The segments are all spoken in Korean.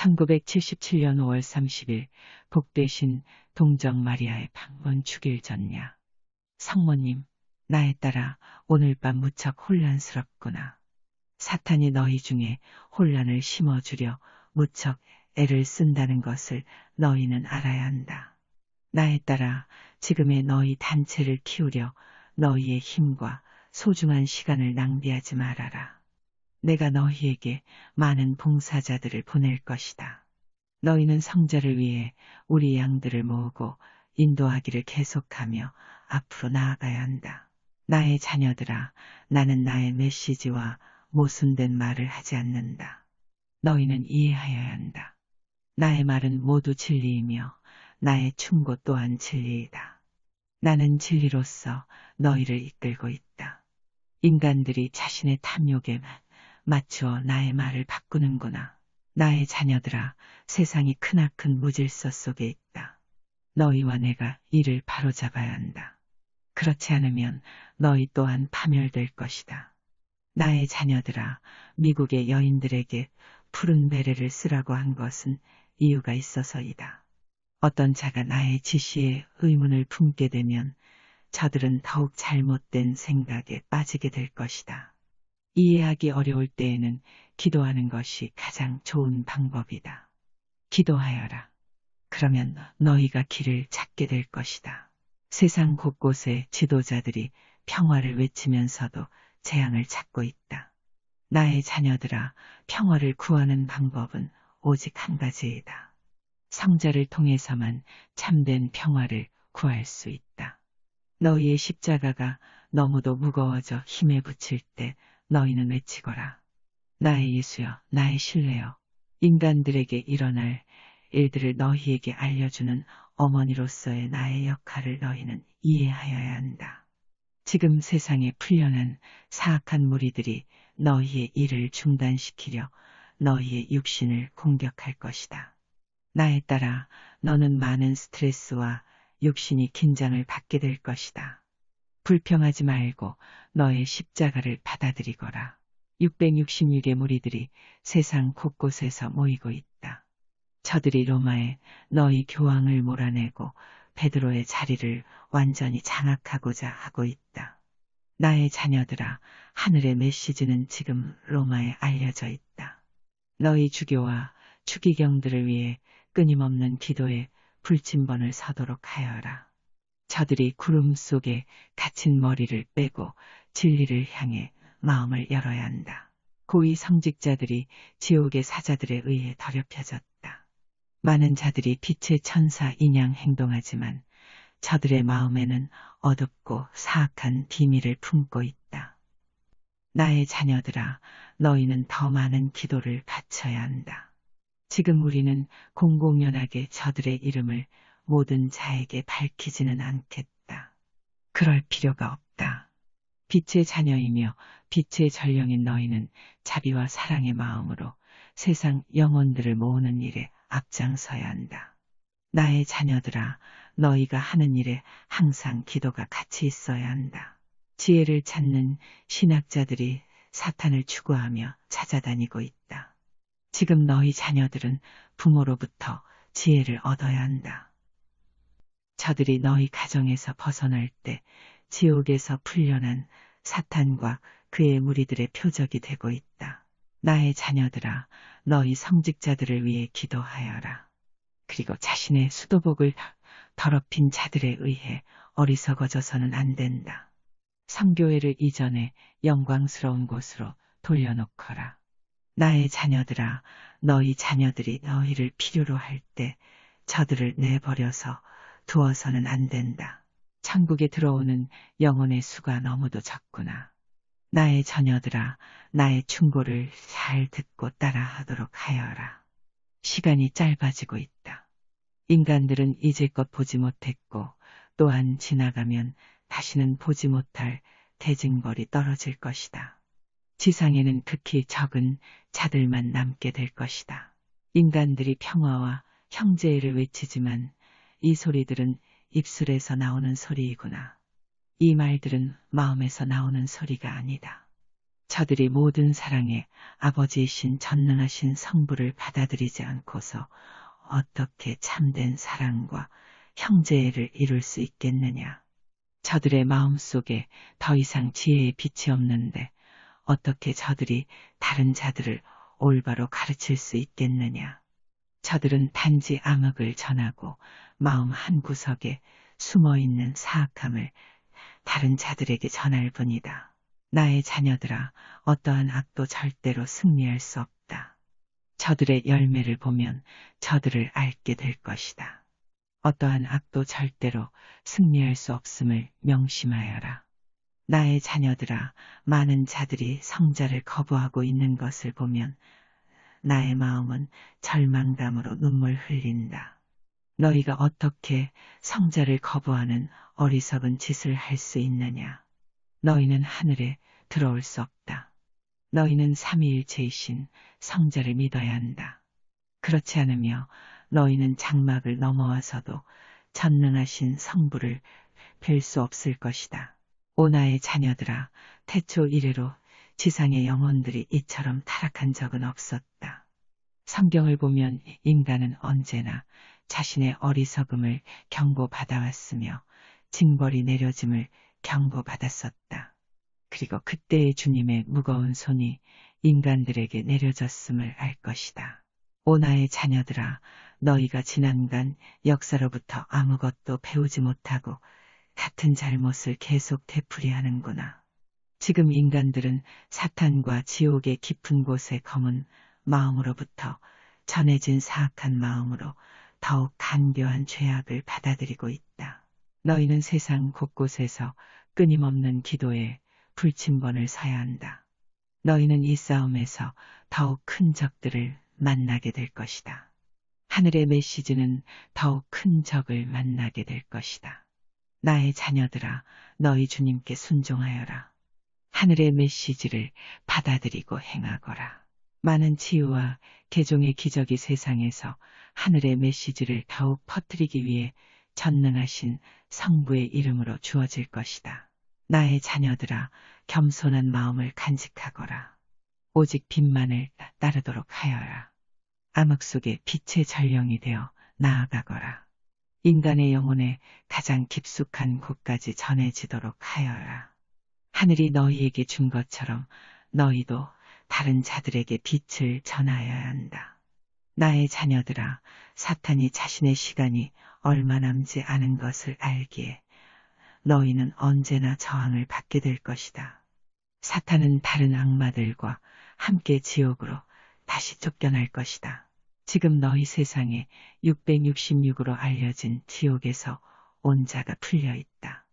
1977년 5월 30일 복되신 동정 마리아의 방문 축일 전야. 성모님, 나에 따라 오늘 밤 무척 혼란스럽구나. 사탄이 너희 중에 혼란을 심어주려 무척 애를 쓴다는 것을 너희는 알아야 한다. 나에 따라 지금의 너희 단체를 키우려 너희의 힘과 소중한 시간을 낭비하지 말아라. 내가 너희에게 많은 봉사자들을 보낼 것이다. 너희는 성자를 위해 우리 양들을 모으고 인도하기를 계속하며 앞으로 나아가야 한다. 나의 자녀들아, 나는 나의 메시지와 모순된 말을 하지 않는다. 너희는 이해하여야 한다. 나의 말은 모두 진리이며 나의 충고 또한 진리이다. 나는 진리로서 너희를 이끌고 있다. 인간들이 자신의 탐욕에 맞추어 나의 말을 바꾸는구나. 나의 자녀들아, 세상이 크나큰 무질서 속에 있다. 너희와 내가 이를 바로잡아야 한다. 그렇지 않으면 너희 또한 파멸될 것이다. 나의 자녀들아, 미국의 여인들에게 푸른 베레를 쓰라고 한 것은 이유가 있어서이다. 어떤 자가 나의 지시에 의문을 품게 되면 저들은 더욱 잘못된 생각에 빠지게 될 것이다. 이해하기 어려울 때에는 기도하는 것이 가장 좋은 방법이다. 기도하여라. 그러면 너희가 길을 찾게 될 것이다. 세상 곳곳에 지도자들이 평화를 외치면서도 재앙을 찾고 있다. 나의 자녀들아, 평화를 구하는 방법은 오직 한 가지이다. 성자를 통해서만 참된 평화를 구할 수 있다. 너희의 십자가가 너무도 무거워져 힘에 부칠 때 너희는 외치거라. 나의 예수여, 나의 신뢰여. 인간들에게 일어날 일들을 너희에게 알려주는 어머니로서의 나의 역할을 너희는 이해하여야 한다. 지금 세상에 풀려난 사악한 무리들이 너희의 일을 중단시키려 너희의 육신을 공격할 것이다. 나에 따라 너는 많은 스트레스와 육신이 긴장을 받게 될 것이다. 불평하지 말고 너의 십자가를 받아들이거라. 666의 무리들이 세상 곳곳에서 모이고 있다. 저들이 로마에 너희 교황을 몰아내고 베드로의 자리를 완전히 장악하고자 하고 있다. 나의 자녀들아, 하늘의 메시지는 지금 로마에 알려져 있다. 너희 주교와 추기경들을 위해 끊임없는 기도에 불침번을 서도록 하여라. 저들이 구름 속에 갇힌 머리를 빼고 진리를 향해 마음을 열어야 한다. 고위 성직자들이 지옥의 사자들에 의해 더럽혀졌다. 많은 자들이 빛의 천사 인양 행동하지만 저들의 마음에는 어둡고 사악한 비밀을 품고 있다. 나의 자녀들아, 너희는 더 많은 기도를 바쳐야 한다. 지금 우리는 공공연하게 저들의 이름을 모든 자에게 밝히지는 않겠다. 그럴 필요가 없다. 빛의 자녀이며 빛의 전령인 너희는 자비와 사랑의 마음으로 세상 영혼들을 모으는 일에 앞장서야 한다. 나의 자녀들아, 너희가 하는 일에 항상 기도가 같이 있어야 한다. 지혜를 찾는 신학자들이 사탄을 추구하며 찾아다니고 있다. 지금 너희 자녀들은 부모로부터 지혜를 얻어야 한다. 저들이 너희 가정에서 벗어날 때 지옥에서 풀려난 사탄과 그의 무리들의 표적이 되고 있다. 나의 자녀들아, 너희 성직자들을 위해 기도하여라. 그리고 자신의 수도복을 더럽힌 자들에 의해 어리석어져서는 안 된다. 성교회를 이전에 영광스러운 곳으로 돌려놓거라. 나의 자녀들아, 너희 자녀들이 너희를 필요로 할 때 저들을 내버려서 두어서는 안 된다. 천국에 들어오는 영혼의 수가 너무도 적구나. 나의 자녀들아, 나의 충고를 잘 듣고 따라하도록 하여라. 시간이 짧아지고 있다. 인간들은 이제껏 보지 못했고 또한 지나가면 다시는 보지 못할 대징벌이 떨어질 것이다. 지상에는 극히 적은 자들만 남게 될 것이다. 인간들이 평화와 형제애를 외치지만 이 소리들은 입술에서 나오는 소리이구나. 이 말들은 마음에서 나오는 소리가 아니다. 저들이 모든 사랑의 아버지이신 전능하신 성부를 받아들이지 않고서 어떻게 참된 사랑과 형제애를 이룰 수 있겠느냐. 저들의 마음속에 더 이상 지혜의 빛이 없는데 어떻게 저들이 다른 자들을 올바로 가르칠 수 있겠느냐. 저들은 단지 암흑을 전하고 마음 한구석에 숨어있는 사악함을 다른 자들에게 전할 뿐이다. 나의 자녀들아, 어떠한 악도 절대로 승리할 수 없다. 저들의 열매를 보면 저들을 알게 될 것이다. 어떠한 악도 절대로 승리할 수 없음을 명심하여라. 나의 자녀들아, 많은 자들이 성자를 거부하고 있는 것을 보면 나의 마음은 절망감으로 눈물 흘린다. 너희가 어떻게 성자를 거부하는 어리석은 짓을 할 수 있느냐. 너희는 하늘에 들어올 수 없다. 너희는 삼위일체이신 성자를 믿어야 한다. 그렇지 않으며 너희는 장막을 넘어와서도 전능하신 성부를 뵐 수 없을 것이다. 오 나의 자녀들아, 태초 이래로 지상의 영혼들이 이처럼 타락한 적은 없었다. 성경을 보면 인간은 언제나 자신의 어리석음을 경고받아왔으며 징벌이 내려짐을 경고받았었다. 그리고 그때의 주님의 무거운 손이 인간들에게 내려졌음을 알 것이다. 오 나의 자녀들아, 너희가 지난간 역사로부터 아무것도 배우지 못하고 같은 잘못을 계속 되풀이하는구나. 지금 인간들은 사탄과 지옥의 깊은 곳에 검은 마음으로부터 전해진 사악한 마음으로 더욱 간교한 죄악을 받아들이고 있다. 너희는 세상 곳곳에서 끊임없는 기도에 불침번을 서야 한다. 너희는 이 싸움에서 더욱 큰 적들을 만나게 될 것이다. 하늘의 메시지는 더욱 큰 적을 만나게 될 것이다. 나의 자녀들아, 너희 주님께 순종하여라. 하늘의 메시지를 받아들이고 행하거라. 많은 치유와 개종의 기적이 세상에서 하늘의 메시지를 더욱 퍼뜨리기 위해 전능하신 성부의 이름으로 주어질 것이다. 나의 자녀들아, 겸손한 마음을 간직하거라. 오직 빛만을 따르도록 하여라. 암흑 속에 빛의 전령이 되어 나아가거라. 인간의 영혼의 가장 깊숙한 곳까지 전해지도록 하여라. 하늘이 너희에게 준 것처럼 너희도 다른 자들에게 빛을 전하여야 한다. 나의 자녀들아, 사탄이 자신의 시간이 얼마 남지 않은 것을 알기에 너희는 언제나 저항을 받게 될 것이다. 사탄은 다른 악마들과 함께 지옥으로 다시 쫓겨날 것이다. 지금 너희 세상에 666으로 알려진 지옥에서 온 자가 풀려 있다.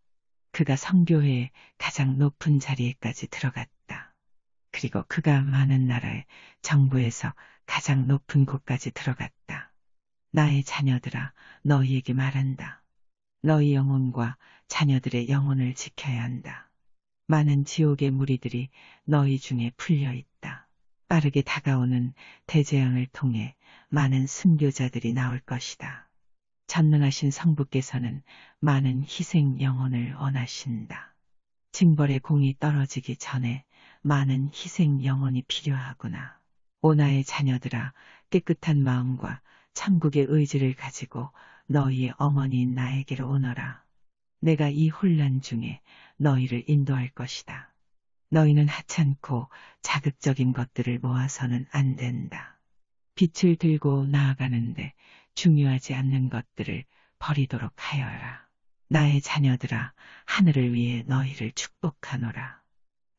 그가 성교회의 가장 높은 자리에까지 들어갔다. 그리고 그가 많은 나라의 정부에서 가장 높은 곳까지 들어갔다. 나의 자녀들아, 너희에게 말한다. 너희 영혼과 자녀들의 영혼을 지켜야 한다. 많은 지옥의 무리들이 너희 중에 풀려 있다. 빠르게 다가오는 대재앙을 통해 많은 순교자들이 나올 것이다. 전능하신 성부께서는 많은 희생 영혼을 원하신다. 징벌의 공이 떨어지기 전에 많은 희생 영혼이 필요하구나. 오 나의 자녀들아, 깨끗한 마음과 천국의 의지를 가지고 너희의 어머니인 나에게로 오너라. 내가 이 혼란 중에 너희를 인도할 것이다. 너희는 하찮고 자극적인 것들을 모아서는 안 된다. 빛을 들고 나아가는데 중요하지 않는 것들을 버리도록 하여라. 나의 자녀들아, 하늘을 위해 너희를 축복하노라.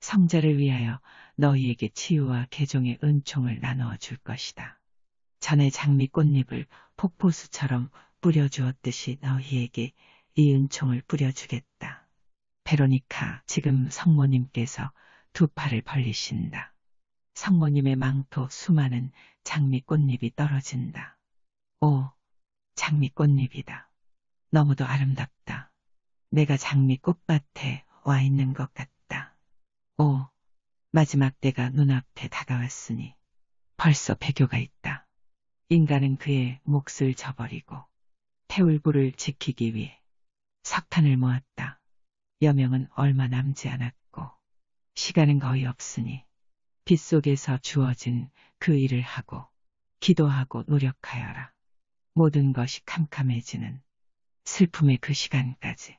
성자를 위하여 너희에게 치유와 개종의 은총을 나누어 줄 것이다. 전에 장미 꽃잎을 폭포수처럼 뿌려주었듯이 너희에게 이 은총을 뿌려주겠다. 베로니카, 지금 성모님께서 두 팔을 벌리신다. 성모님의 망토 수많은 장미 꽃잎이 떨어진다. 오, 장미 꽃잎이다. 너무도 아름답다. 내가 장미 꽃밭에 와 있는 것 같다. 오, 마지막 때가 눈앞에 다가왔으니 벌써 배교가 있다. 인간은 그의 몫을 저버리고 태울불을 지키기 위해 석탄을 모았다. 여명은 얼마 남지 않았고 시간은 거의 없으니 빗속에서 주어진 그 일을 하고 기도하고 노력하여라. 모든 것이 캄캄해지는 슬픔의 그 시간까지.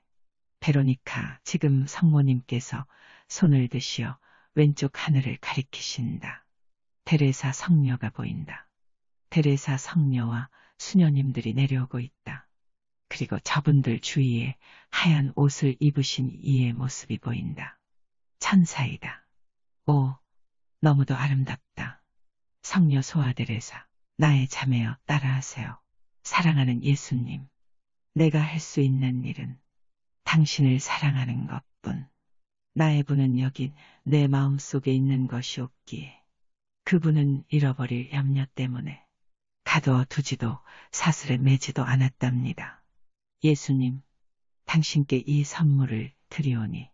베로니카, 지금 성모님께서 손을 드시어 왼쪽 하늘을 가리키신다. 테레사 성녀가 보인다. 테레사 성녀와 수녀님들이 내려오고 있다. 그리고 저분들 주위에 하얀 옷을 입으신 이의 모습이 보인다. 천사이다. 오, 너무도 아름답다. 성녀 소아데레사, 나의 자매여 따라하세요. 사랑하는 예수님, 내가 할 수 있는 일은 당신을 사랑하는 것뿐. 나의 분은 여기 내 마음속에 있는 것이 없기에 그분은 잃어버릴 염려 때문에 가두어 두지도 사슬에 매지도 않았답니다. 예수님, 당신께 이 선물을 드리오니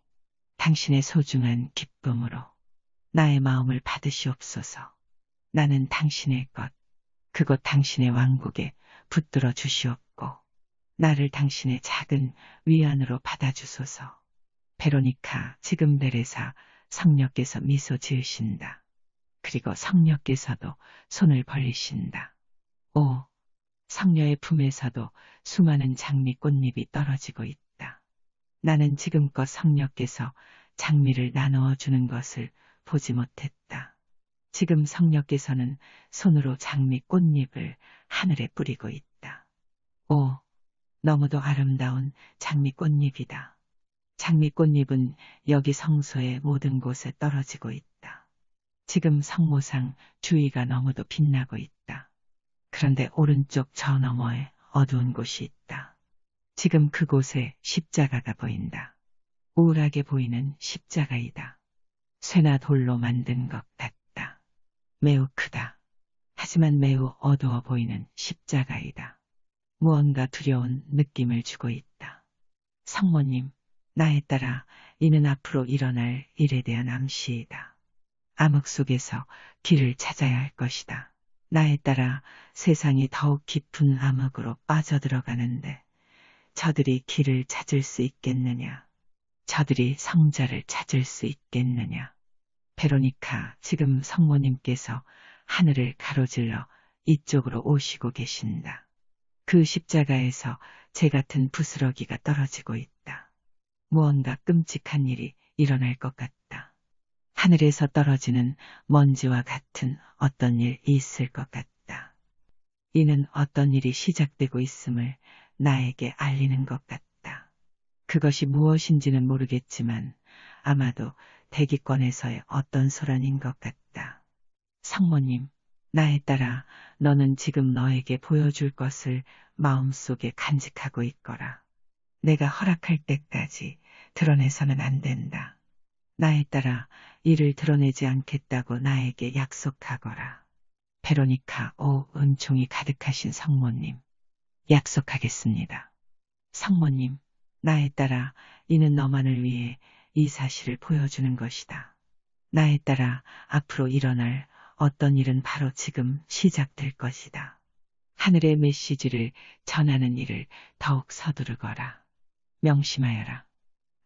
당신의 소중한 기쁨으로 나의 마음을 받으시옵소서. 나는 당신의 것, 그곳 당신의 왕국에 붙들어 주시옵고 나를 당신의 작은 위안으로 받아주소서. 베로니카, 지금 베레사 성녀께서 미소 지으신다. 그리고 성녀께서도 손을 벌리신다. 오, 성녀의 품에서도 수많은 장미 꽃잎이 떨어지고 있다. 나는 지금껏 성녀께서 장미를 나누어 주는 것을 보지 못했다. 지금 성녀께서는 손으로 장미 꽃잎을 하늘에 뿌리고 있다. 오, 너무도 아름다운 장미 꽃잎이다. 장미 꽃잎은 여기 성소의 모든 곳에 떨어지고 있다. 지금 성모상 주위가 너무도 빛나고 있다. 그런데 오른쪽 저 너머에 어두운 곳이 있다. 지금 그곳에 십자가가 보인다. 우울하게 보이는 십자가이다. 쇠나 돌로 만든 것 같다. 매우 크다. 하지만 매우 어두워 보이는 십자가이다. 무언가 두려운 느낌을 주고 있다. 성모님, 나에 따라 이는 앞으로 일어날 일에 대한 암시이다. 암흑 속에서 길을 찾아야 할 것이다. 나에 따라 세상이 더욱 깊은 암흑으로 빠져들어가는데 저들이 길을 찾을 수 있겠느냐? 저들이 성자를 찾을 수 있겠느냐? 베로니카, 지금 성모님께서 하늘을 가로질러 이쪽으로 오시고 계신다. 그 십자가에서 재 같은 부스러기가 떨어지고 있다. 무언가 끔찍한 일이 일어날 것 같다. 하늘에서 떨어지는 먼지와 같은 어떤 일이 있을 것 같다. 이는 어떤 일이 시작되고 있음을 나에게 알리는 것 같다. 그것이 무엇인지는 모르겠지만 아마도 대기권에서의 어떤 소란인 것 같다. 성모님, 나에 따라 너는 지금 너에게 보여줄 것을 마음속에 간직하고 있거라. 내가 허락할 때까지 드러내서는 안 된다. 나에 따라 이를 드러내지 않겠다고 나에게 약속하거라. 베로니카, 오 은총이 가득하신 성모님, 약속하겠습니다. 성모님, 나에 따라 이는 너만을 위해 이 사실을 보여주는 것이다. 나에 따라 앞으로 일어날 어떤 일은 바로 지금 시작될 것이다. 하늘의 메시지를 전하는 일을 더욱 서두르거라. 명심하여라.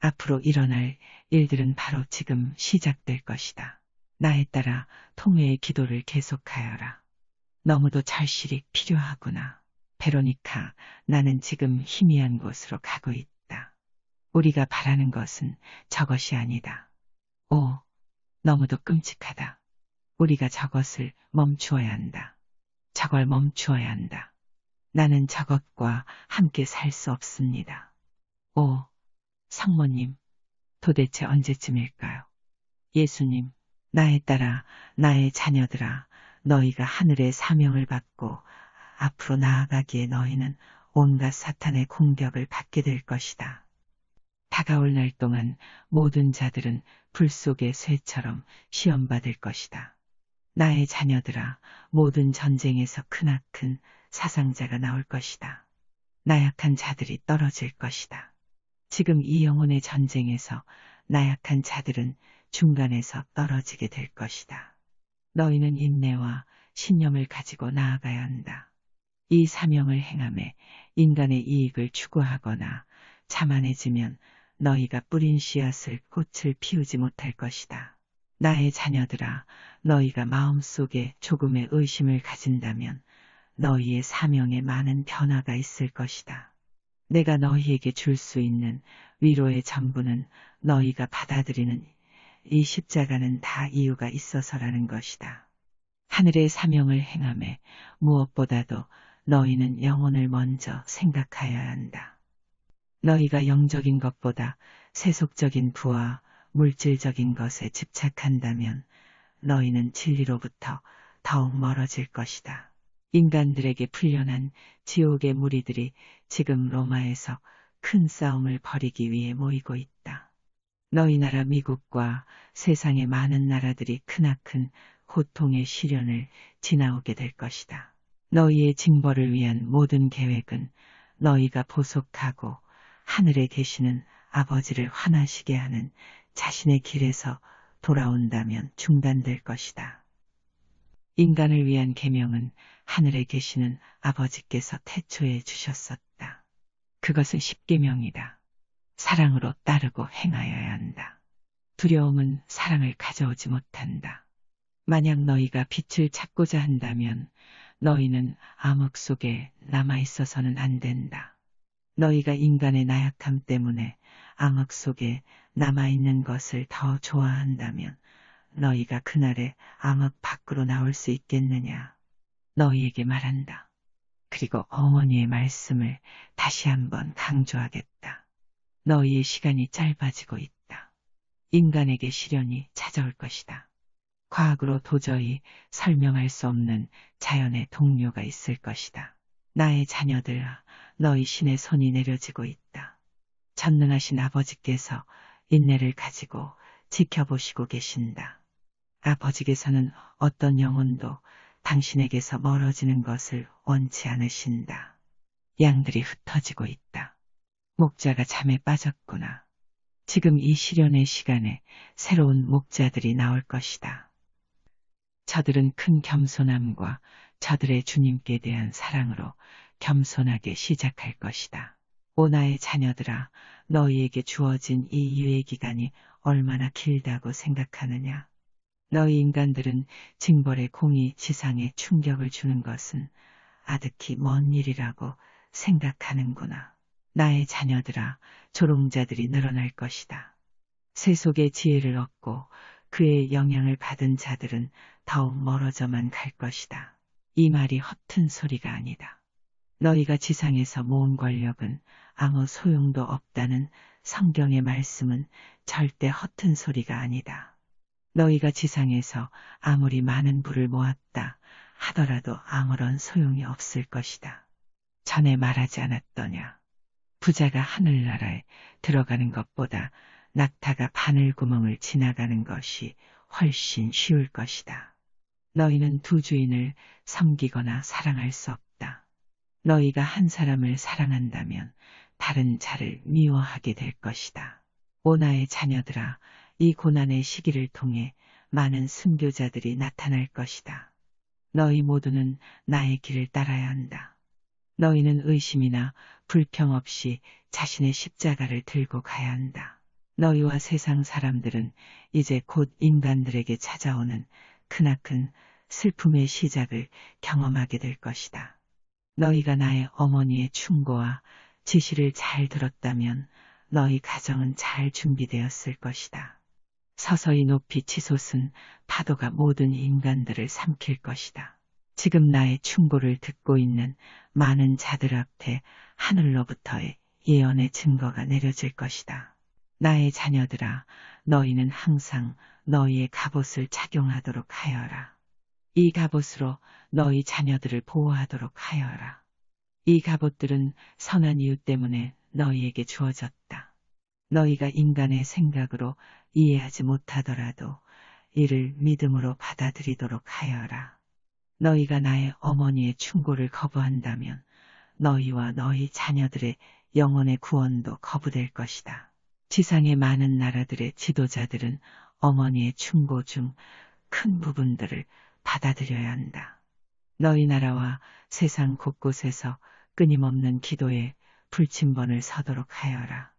앞으로 일어날 일들은 바로 지금 시작될 것이다. 나에 따라 통회의 기도를 계속하여라. 너무도 절실히 필요하구나. 베로니카, 나는 지금 희미한 곳으로 가고 있다. 우리가 바라는 것은 저것이 아니다. 오, 너무도 끔찍하다. 우리가 저것을 멈추어야 한다. 저걸 멈추어야 한다. 나는 저것과 함께 살 수 없습니다. 오, 성모님, 도대체 언제쯤일까요? 예수님, 나에 따라 나의 자녀들아, 너희가 하늘의 사명을 받고 앞으로 나아가기에 너희는 온갖 사탄의 공격을 받게 될 것이다. 다가올 날 동안 모든 자들은 불 속의 쇠처럼 시험받을 것이다. 나의 자녀들아, 모든 전쟁에서 크나큰 사상자가 나올 것이다. 나약한 자들이 떨어질 것이다. 지금 이 영혼의 전쟁에서 나약한 자들은 중간에서 떨어지게 될 것이다. 너희는 인내와 신념을 가지고 나아가야 한다. 이 사명을 행함에 인간의 이익을 추구하거나 자만해지면 너희가 뿌린 씨앗을 꽃을 피우지 못할 것이다. 나의 자녀들아, 너희가 마음속에 조금의 의심을 가진다면 너희의 사명에 많은 변화가 있을 것이다. 내가 너희에게 줄 수 있는 위로의 전부는 너희가 받아들이는 이 십자가는 다 이유가 있어서라는 것이다. 하늘의 사명을 행함에 무엇보다도 너희는 영혼을 먼저 생각하여야 한다. 너희가 영적인 것보다 세속적인 부와 물질적인 것에 집착한다면 너희는 진리로부터 더욱 멀어질 것이다. 인간들에게 풀려난 지옥의 무리들이 지금 로마에서 큰 싸움을 벌이기 위해 모이고 있다. 너희 나라 미국과 세상의 많은 나라들이 크나큰 고통의 시련을 지나오게 될 것이다. 너희의 징벌을 위한 모든 계획은 너희가 보속하고 하늘에 계시는 아버지를 화나시게 하는 자신의 길에서 돌아온다면 중단될 것이다. 인간을 위한 계명은 하늘에 계시는 아버지께서 태초에 주셨었다. 그것은 십계명이다. 사랑으로 따르고 행하여야 한다. 두려움은 사랑을 가져오지 못한다. 만약 너희가 빛을 찾고자 한다면 너희는 암흑 속에 남아있어서는 안 된다. 너희가 인간의 나약함 때문에 암흑 속에 남아있는 것을 더 좋아한다면 너희가 그날에 암흑 밖으로 나올 수 있겠느냐. 너희에게 말한다. 그리고 어머니의 말씀을 다시 한번 강조하겠다. 너희의 시간이 짧아지고 있다. 인간에게 시련이 찾아올 것이다. 과학으로 도저히 설명할 수 없는 자연의 동료가 있을 것이다. 나의 자녀들아, 너희 신의 손이 내려지고 있다. 전능하신 아버지께서 인내를 가지고 지켜보시고 계신다. 아버지께서는 어떤 영혼도 당신에게서 멀어지는 것을 원치 않으신다. 양들이 흩어지고 있다. 목자가 잠에 빠졌구나. 지금 이 시련의 시간에 새로운 목자들이 나올 것이다. 저들은 큰 겸손함과 저들의 주님께 대한 사랑으로 겸손하게 시작할 것이다. 오 나의 자녀들아, 너희에게 주어진 이 유예 기간이 얼마나 길다고 생각하느냐. 너희 인간들은 징벌의 공이 지상에 충격을 주는 것은 아득히 먼 일이라고 생각하는구나. 나의 자녀들아, 조롱자들이 늘어날 것이다. 세속의 지혜를 얻고 그의 영향을 받은 자들은 더욱 멀어져만 갈 것이다. 이 말이 허튼 소리가 아니다. 너희가 지상에서 모은 권력은 아무 소용도 없다는 성경의 말씀은 절대 허튼 소리가 아니다. 너희가 지상에서 아무리 많은 부를 모았다 하더라도 아무런 소용이 없을 것이다. 전에 말하지 않았더냐. 부자가 하늘나라에 들어가는 것보다 낙타가 바늘구멍을 지나가는 것이 훨씬 쉬울 것이다. 너희는 두 주인을 섬기거나 사랑할 수 없다. 너희가 한 사람을 사랑한다면 다른 자를 미워하게 될 것이다. 오 나의 자녀들아, 이 고난의 시기를 통해 많은 순교자들이 나타날 것이다. 너희 모두는 나의 길을 따라야 한다. 너희는 의심이나 불평 없이 자신의 십자가를 들고 가야 한다. 너희와 세상 사람들은 이제 곧 인간들에게 찾아오는 크나큰 슬픔의 시작을 경험하게 될 것이다. 너희가 나의 어머니의 충고와 지시를 잘 들었다면 너희 가정은 잘 준비되었을 것이다. 서서히 높이 치솟은 파도가 모든 인간들을 삼킬 것이다. 지금 나의 충고를 듣고 있는 많은 자들 앞에 하늘로부터의 예언의 증거가 내려질 것이다. 나의 자녀들아, 너희는 항상 너희의 갑옷을 착용하도록 하여라. 이 갑옷으로 너희 자녀들을 보호하도록 하여라. 이 갑옷들은 선한 이유 때문에 너희에게 주어졌다. 너희가 인간의 생각으로 이해하지 못하더라도 이를 믿음으로 받아들이도록 하여라. 너희가 나의 어머니의 충고를 거부한다면 너희와 너희 자녀들의 영혼의 구원도 거부될 것이다. 지상의 많은 나라들의 지도자들은 어머니의 충고 중 큰 부분들을 받아들여야 한다. 너희 나라와 세상 곳곳에서 끊임없는 기도에 불침번을 서도록 하여라.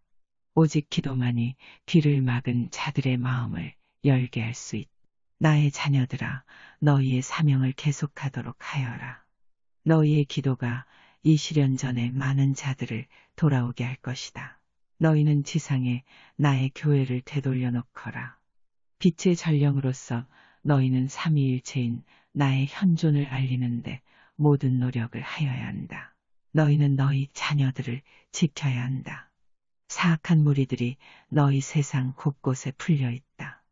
오직 기도만이 귀를 막은 자들의 마음을 열게 할 수 있다. 나의 자녀들아, 너희의 사명을 계속하도록 하여라. 너희의 기도가 이 시련 전에 많은 자들을 돌아오게 할 것이다. 너희는 지상에 나의 교회를 되돌려 놓거라. 빛의 전령으로서 너희는 삼위일체인 나의 현존을 알리는데 모든 노력을 하여야 한다. 너희는 너희 자녀들을 지켜야 한다. 사악한 무리들이 너희 세상 곳곳에 풀려 있다.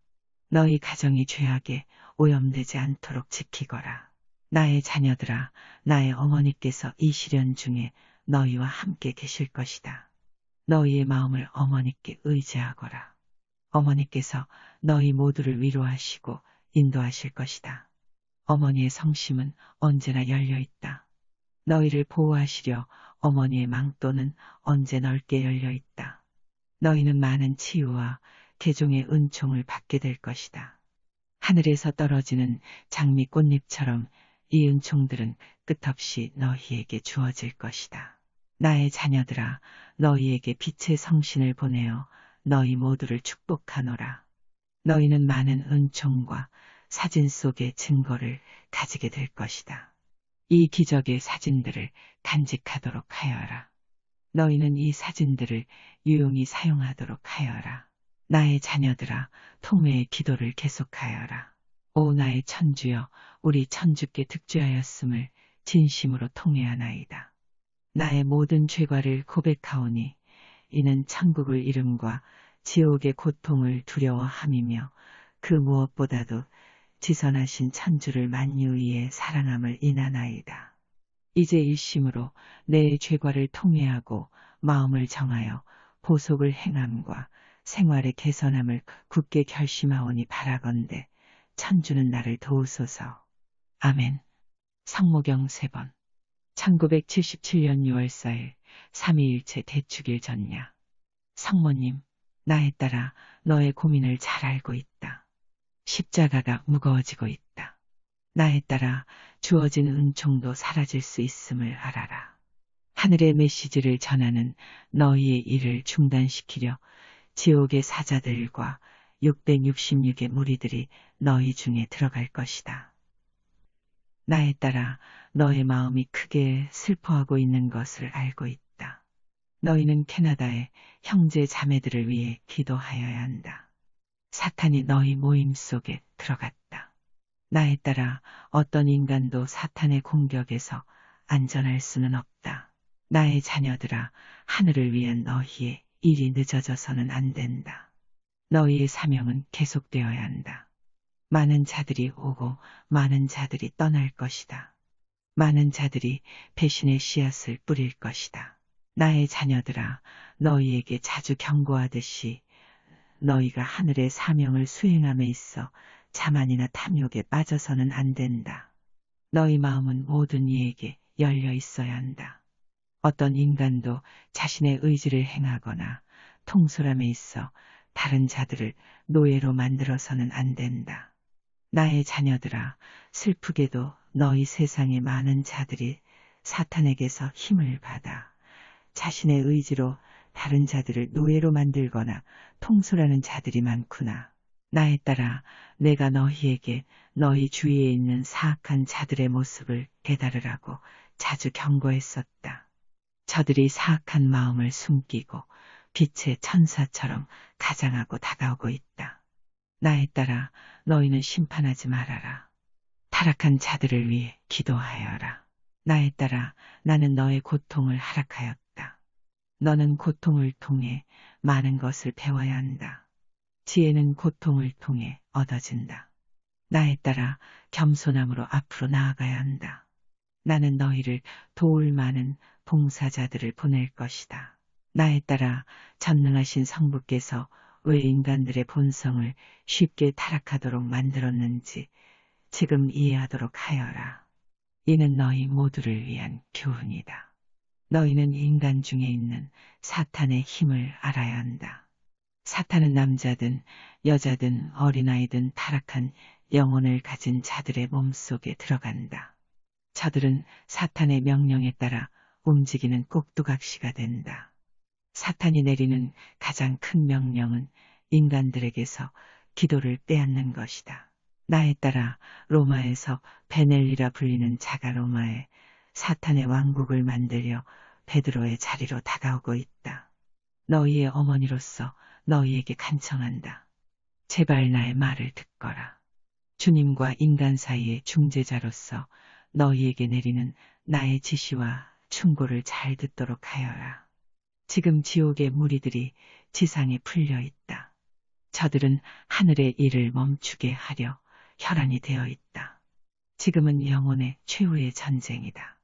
너희 가정이 죄악에 오염되지 않도록 지키거라. 나의 자녀들아, 나의 어머니께서 이 시련 중에 너희와 함께 계실 것이다. 너희의 마음을 어머니께 의지하거라. 어머니께서 너희 모두를 위로하시고 인도하실 것이다. 어머니의 성심은 언제나 열려 있다. 너희를 보호하시려 어머니의 망토는 언제 넓게 열려 있다. 너희는 많은 치유와 개종의 은총을 받게 될 것이다. 하늘에서 떨어지는 장미 꽃잎처럼 이 은총들은 끝없이 너희에게 주어질 것이다. 나의 자녀들아, 너희에게 빛의 성신을 보내어 너희 모두를 축복하노라. 너희는 많은 은총과 사진 속의 증거를 가지게 될 것이다. 이 기적의 사진들을 간직하도록 하여라. 너희는 이 사진들을 유용히 사용하도록 하여라. 나의 자녀들아, 통회의 기도를 계속하여라. 오 나의 천주여, 우리 천주께 득죄하였음을 진심으로 통회하나이다. 나의 모든 죄과를 고백하오니 이는 천국을 이름과 지옥의 고통을 두려워함이며 그 무엇보다도 지선하신 천주를 만유 위에 사랑함을 인하나이다. 이제 일심으로 내 죄과를 통회하고 마음을 정하여 보속을 행함과 생활의 개선함을 굳게 결심하오니 바라건대 천주는 나를 도우소서. 아멘. 성모경 3번. 1977년 6월 4일 삼위일체 대축일 전야. 성모님, 나에 따라 너의 고민을 잘 알고 있다. 십자가가 무거워지고 있다. 나에 따라 주어진 은총도 사라질 수 있음을 알아라. 하늘의 메시지를 전하는 너희의 일을 중단시키려 지옥의 사자들과 666의 무리들이 너희 중에 들어갈 것이다. 나에 따라 너의 마음이 크게 슬퍼하고 있는 것을 알고 있다. 너희는 캐나다의 형제 자매들을 위해 기도하여야 한다. 사탄이 너희 모임 속에 들어갔다. 나에 따라 어떤 인간도 사탄의 공격에서 안전할 수는 없다. 나의 자녀들아, 하늘을 위한 너희의 일이 늦어져서는 안 된다. 너희의 사명은 계속되어야 한다. 많은 자들이 오고 많은 자들이 떠날 것이다. 많은 자들이 배신의 씨앗을 뿌릴 것이다. 나의 자녀들아, 너희에게 자주 경고하듯이 너희가 하늘의 사명을 수행함에 있어 자만이나 탐욕에 빠져서는 안 된다. 너희 마음은 모든 이에게 열려 있어야 한다. 어떤 인간도 자신의 의지를 행하거나 통솔함에 있어 다른 자들을 노예로 만들어서는 안 된다. 나의 자녀들아, 슬프게도 너희 세상의 많은 자들이 사탄에게서 힘을 받아 자신의 의지로 다른 자들을 노예로 만들거나 통솔하는 자들이 많구나. 나에 따라 내가 너희에게 너희 주위에 있는 사악한 자들의 모습을 깨달으라고 자주 경고했었다. 저들이 사악한 마음을 숨기고 빛의 천사처럼 가장하고 다가오고 있다. 나에 따라 너희는 심판하지 말아라. 타락한 자들을 위해 기도하여라. 나에 따라 나는 너의 고통을 허락하였다. 너는 고통을 통해 많은 것을 배워야 한다. 지혜는 고통을 통해 얻어진다. 나에 따라 겸손함으로 앞으로 나아가야 한다. 나는 너희를 도울 많은 봉사자들을 보낼 것이다. 나에 따라 전능하신 성부께서 왜 인간들의 본성을 쉽게 타락하도록 만들었는지 지금 이해하도록 하여라. 이는 너희 모두를 위한 교훈이다. 너희는 인간 중에 있는 사탄의 힘을 알아야 한다. 사탄은 남자든 여자든 어린아이든 타락한 영혼을 가진 자들의 몸속에 들어간다. 저들은 사탄의 명령에 따라 움직이는 꼭두각시가 된다. 사탄이 내리는 가장 큰 명령은 인간들에게서 기도를 빼앗는 것이다. 나에 따라 로마에서 베넬리라 불리는 자가 로마에 사탄의 왕국을 만들려 베드로의 자리로 다가오고 있다. 너희의 어머니로서 너희에게 간청한다. 제발 나의 말을 듣거라. 주님과 인간 사이의 중재자로서 너희에게 내리는 나의 지시와 충고를 잘 듣도록 하여라. 지금 지옥의 무리들이 지상에 풀려 있다. 저들은 하늘의 일을 멈추게 하려 혈안이 되어 있다. 지금은 영혼의 최후의 전쟁이다.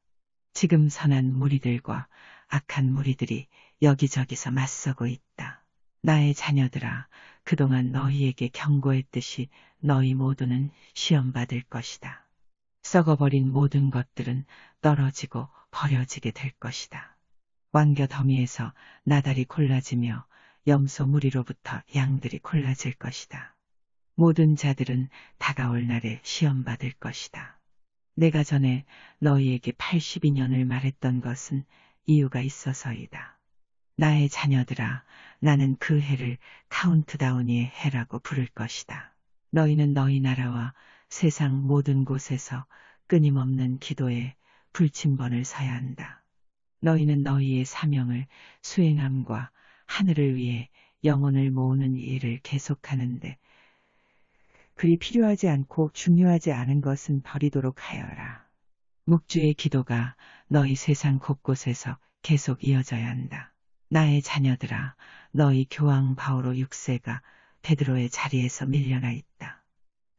지금 선한 무리들과 악한 무리들이 여기저기서 맞서고 있다. 나의 자녀들아, 그동안 너희에게 경고했듯이 너희 모두는 시험받을 것이다. 썩어버린 모든 것들은 떨어지고 버려지게 될 것이다. 왕겨 더미에서 나달이 골라지며 염소 무리로부터 양들이 골라질 것이다. 모든 자들은 다가올 날에 시험받을 것이다. 내가 전에 너희에게 82년을 말했던 것은 이유가 있어서이다. 나의 자녀들아, 나는 그 해를 카운트다운의 해라고 부를 것이다. 너희는 너희 나라와 세상 모든 곳에서 끊임없는 기도에 불침번을 서야 한다. 너희는 너희의 사명을 수행함과 하늘을 위해 영혼을 모으는 일을 계속하는데 그리 필요하지 않고 중요하지 않은 것은 버리도록 하여라. 묵주의 기도가 너희 세상 곳곳에서 계속 이어져야 한다. 나의 자녀들아, 너희 교황 바오로 6세가 베드로의 자리에서 밀려나 있다.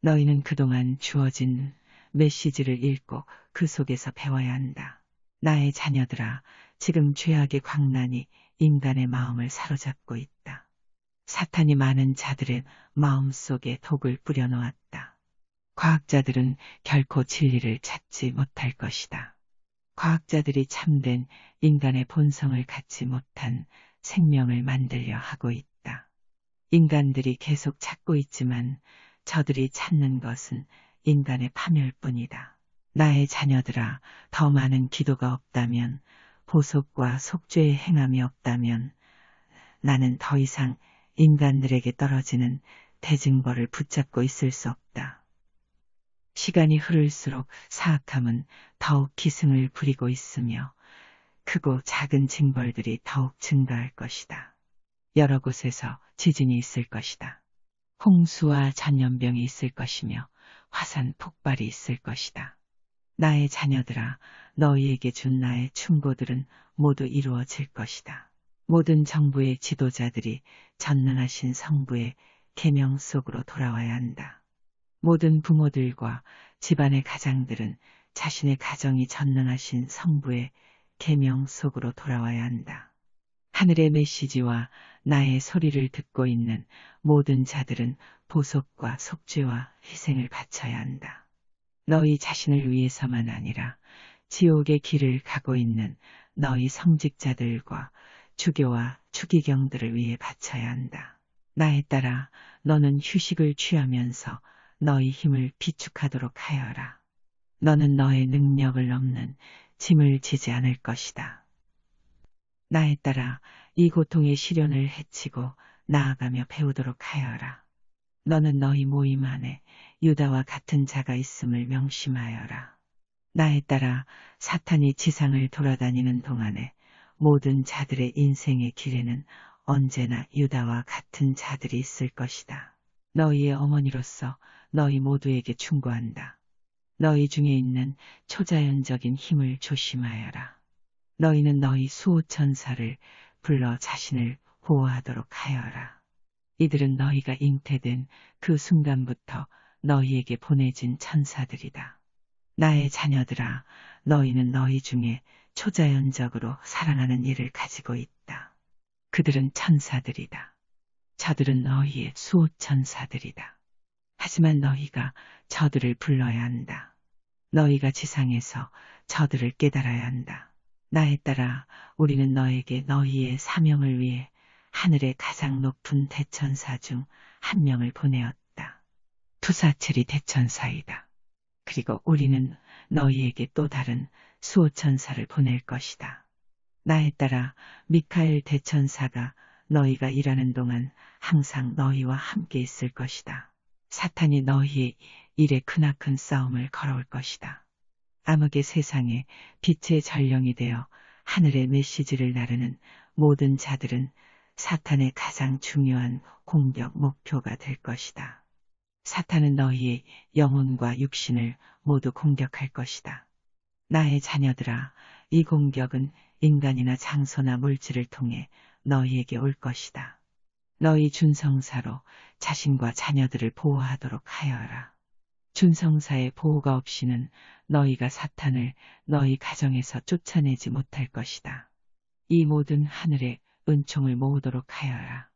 너희는 그동안 주어진 메시지를 읽고 그 속에서 배워야 한다. 나의 자녀들아, 지금 죄악의 광란이 인간의 마음을 사로잡고 있다. 사탄이 많은 자들의 마음속에 독을 뿌려놓았다. 과학자들은 결코 진리를 찾지 못할 것이다. 과학자들이 참된 인간의 본성을 갖지 못한 생명을 만들려 하고 있다. 인간들이 계속 찾고 있지만 저들이 찾는 것은 인간의 파멸뿐이다. 나의 자녀들아, 더 많은 기도가 없다면, 보속과 속죄의 행함이 없다면 나는 더 이상 인간들에게 떨어지는 대징벌을 붙잡고 있을 수 없다. 시간이 흐를수록 사악함은 더욱 기승을 부리고 있으며 크고 작은 징벌들이 더욱 증가할 것이다. 여러 곳에서 지진이 있을 것이다. 홍수와 전염병이 있을 것이며 화산 폭발이 있을 것이다. 나의 자녀들아, 너희에게 준 나의 충고들은 모두 이루어질 것이다. 모든 정부의 지도자들이 전능하신 성부의 계명 속으로 돌아와야 한다. 모든 부모들과 집안의 가장들은 자신의 가정이 전능하신 성부의 계명 속으로 돌아와야 한다. 하늘의 메시지와 나의 소리를 듣고 있는 모든 자들은 보속과 속죄와 희생을 바쳐야 한다. 너희 자신을 위해서만 아니라 지옥의 길을 가고 있는 너희 성직자들과 주교와 추기경들을 위해 바쳐야 한다. 나에 따라 너는 휴식을 취하면서 너희 힘을 비축하도록 하여라. 너는 너의 능력을 넘는 짐을 지지 않을 것이다. 나에 따라 이 고통의 시련을 헤치고 나아가며 배우도록 하여라. 너는 너희 모임 안에 유다와 같은 자가 있음을 명심하여라. 나에 따라 사탄이 지상을 돌아다니는 동안에 모든 자들의 인생의 길에는 언제나 유다와 같은 자들이 있을 것이다. 너희의 어머니로서 너희 모두에게 충고한다. 너희 중에 있는 초자연적인 힘을 조심하여라. 너희는 너희 수호천사를 불러 자신을 보호하도록 하여라. 이들은 너희가 잉태된 그 순간부터 너희에게 보내진 천사들이다. 나의 자녀들아, 너희는 너희 중에 초자연적으로 사랑하는 이를 가지고 있다. 그들은 천사들이다. 저들은 너희의 수호천사들이다. 하지만 너희가 저들을 불러야 한다. 너희가 지상에서 저들을 깨달아야 한다. 나에 따라 우리는 너에게 너희의 사명을 위해 하늘의 가장 높은 대천사 중 한 명을 보내었다. 투사체리 대천사이다. 그리고 우리는 너희에게 또 다른 수호천사를 보낼 것이다. 나에 따라 미카엘 대천사가 너희가 일하는 동안 항상 너희와 함께 있을 것이다. 사탄이 너희의 일에 크나큰 싸움을 걸어올 것이다. 암흑의 세상에 빛의 전령이 되어 하늘의 메시지를 나르는 모든 자들은 사탄의 가장 중요한 공격 목표가 될 것이다. 사탄은 너희의 영혼과 육신을 모두 공격할 것이다. 나의 자녀들아, 이 공격은 인간이나 장소나 물질을 통해 너희에게 올 것이다. 너희 준성사로 자신과 자녀들을 보호하도록 하여라. 준성사의 보호가 없이는 너희가 사탄을 너희 가정에서 쫓아내지 못할 것이다. 이 모든 하늘의 은총을 모으도록 하여라.